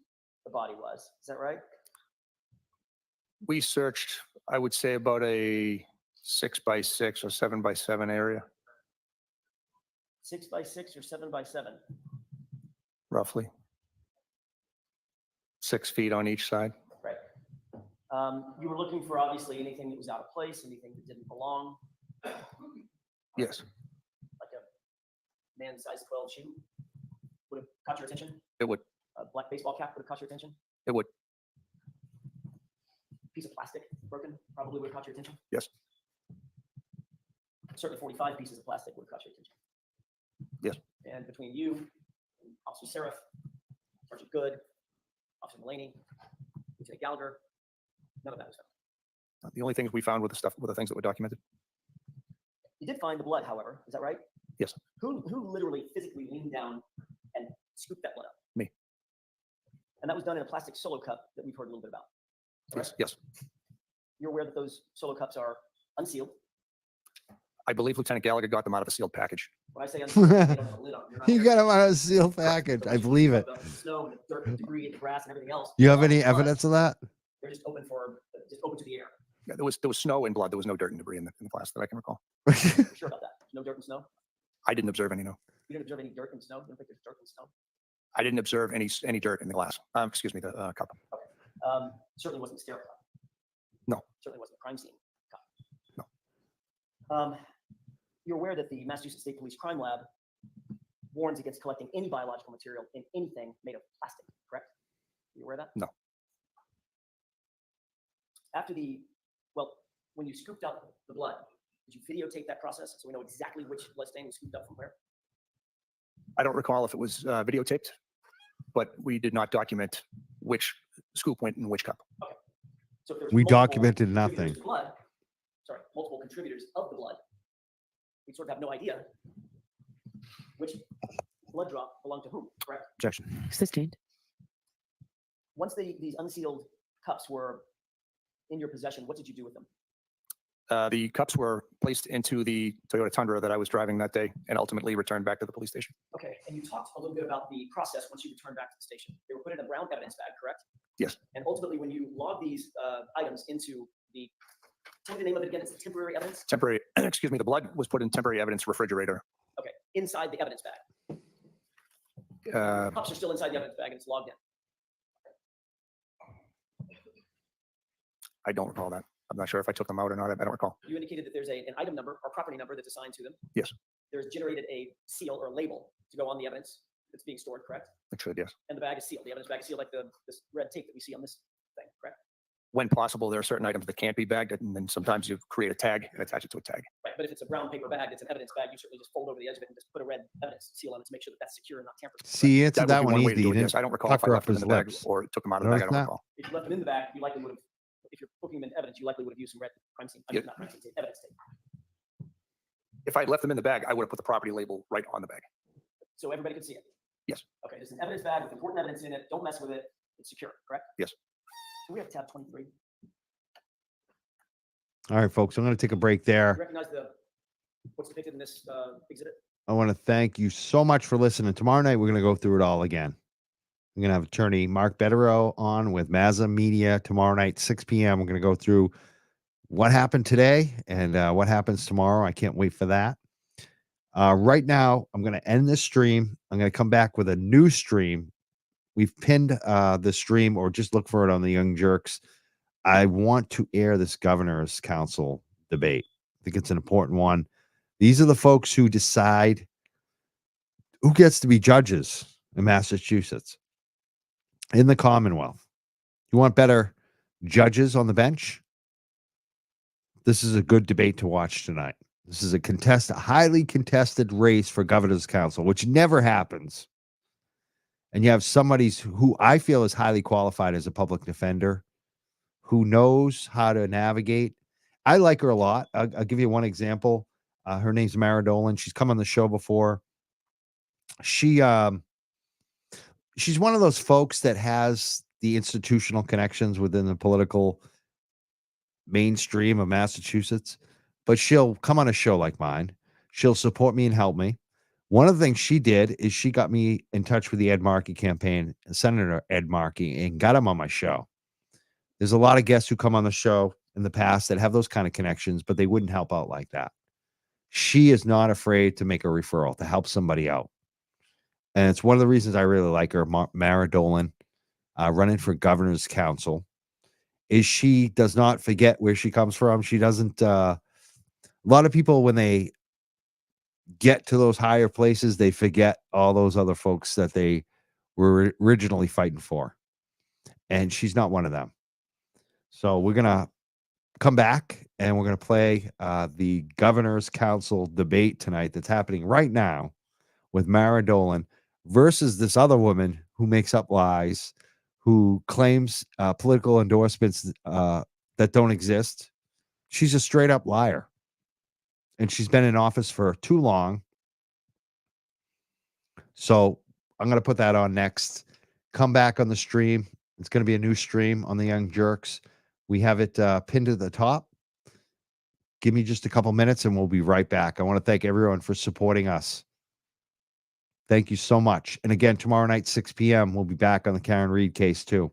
the body was. Is that right? We searched, I would say, about a 6x6 or 7x7 area, 6x6 or 7x7? roughly. 6 feet on each side. Right. You were looking for obviously anything that was out of place, anything that didn't belong, Yes, like a man's size 12 shoe would have caught your attention. it would. A black baseball cap would have caught your attention. It would. Piece of plastic broken probably would have caught your attention. Yes. Certainly 45 pieces of plastic would have caught your attention. Yes. And between you, and Officer Seraph, Sergeant Good, Officer Mulaney, Lieutenant Gallagher, none of that was found. The only things we found were the things that were documented. You did find the blood, however, is that right? Yes. Who literally physically leaned down and scooped that blood up? Me. And that was done in a plastic solo cup that we've heard a little bit about. Yes, yes. You're aware that those solo cups are unsealed. I believe Lieutenant Gallagher got them out of a sealed package. When I say unsealed, they don't have a lid on. You're not You there. got him out of a sealed package. I believe it. The snow and the dirt and debris and the grass and everything else. You have any But evidence of that? They're just open to the air. Yeah, there was snow and blood. There was no dirt and debris in the glass that I can recall. You're sure about that? No dirt and snow? I didn't observe any, no. You didn't observe any dirt and snow? You don't think there's dirt and snow? I didn't observe any dirt in the glass. Excuse me, the cup. Certainly wasn't sterile cup. No. Certainly wasn't a crime scene cup. No. You're aware that the Massachusetts State Police Crime Lab warns against collecting any biological material in anything made of plastic, correct? You aware of that? No. When you scooped out the blood, did you videotape that process so we know exactly which blood stain was scooped up from where? I don't recall if it was videotaped, but we did not document which scoop went in which cup. So if there was We multiple documented contributors nothing. to blood, multiple contributors of the blood, we sort of have no idea which blood drop belonged to whom, correct? Objection. Sustained. Once these unsealed cups were in your possession, what did you do with them? The cups were placed into the Toyota Tundra that I was driving that day and ultimately returned back to the police station. Okay, and you talked a little bit about the process once you returned back to the station. They were put in a brown evidence bag, correct? Yes. And ultimately, when you log these items into the, tell me the name of it again, it's temporary evidence? Temporary, excuse me, the blood was put in temporary evidence refrigerator. Okay, inside the evidence bag. Uh, Cups are still inside the evidence bag and it's logged in. I don't recall that. I'm not sure if I took them out or not. I don't recall. You indicated that there's an item number or property number that's assigned to them. Yes. There's generated a seal or label to go on the evidence that's being stored, correct? It should, yes. And the bag is sealed. The evidence bag is sealed like this red tape that we see on this thing, correct? When possible, there are certain items that can't be bagged, and then sometimes you create a tag and attach it to a tag. Right, but if it's a brown paper bag, it's an evidence bag, you certainly just fold over the edge of it and just put a red evidence seal on it to make sure that that's secure and not tampered with. See, you answered That that would be one one way to easy. do You it, yes. didn't I don't recall if I pucker left up them in his the bag lips. or took them out of the bag. I Notice don't that? recall. If you left them in the bag, you likely would have, if you're booking them into evidence, you likely would have used some red crime scene, I mean, Yeah. not crime scene, evidence tape. If I left them in the bag, I would have put the property label right on the bag. So everybody could see it? Yes. Okay, there's an evidence bag with important evidence in it. Don't mess with it. It's secure, correct? Yes. Do we have tab 23? All right, folks, I'm going to take a break there. You recognize what's depicted in this exhibit? I want to thank you so much for listening. Tomorrow night, we're going to go through it all again. We're going to have attorney Mark Betterow on with Mazza Media tomorrow night, 6 p.m. We're going to go through what happened today and what happens tomorrow. I can't wait for that. Right now, I'm going to end this stream. I'm going to come back with a new stream. We've pinned the stream, or just look for it on the Young Jerks. I want to air this governor's council debate. I think it's an important one. These are the folks who decide who gets to be judges in Massachusetts, in the Commonwealth. You want better judges on the bench? This is a good debate to watch tonight. This is a highly contested race for governor's council, which never happens. And you have somebody who I feel is highly qualified as a public defender, who knows how to navigate. I like her a lot. I'll give you one example. Her name's Mara Dolan. She's come on the show before. She's one of those folks that has the institutional connections within the political mainstream of Massachusetts, but she'll come on a show like mine. She'll support me and help me. One of the things she did is she got me in touch with the Ed Markey campaign, Senator Ed Markey, and got him on my show. There's a lot of guests who come on the show in the past that have those kind of connections, but they wouldn't help out like that. She is not afraid to make a referral to help somebody out. And it's one of the reasons I really like her, Mara Dolan, running for governor's council, is she does not forget where she comes from. She doesn't, a lot of people, when they get to those higher places, they forget all those other folks that they were originally fighting for. And she's not one of them. So we're going to come back and we're going to play the governor's council debate tonight that's happening right now with Mara Dolan versus this other woman who makes up lies, who claims political endorsements that don't exist. She's a straight up liar. And she's been in office for too long. So I'm going to put that on next. Come back on the stream. It's going to be a new stream on the Young Jerks. We have it pinned to the top. Give me just a couple minutes and we'll be right back. I want to thank everyone for supporting us. Thank you so much. And again, tomorrow night, 6 p.m., we'll be back on the Karen Reed case too.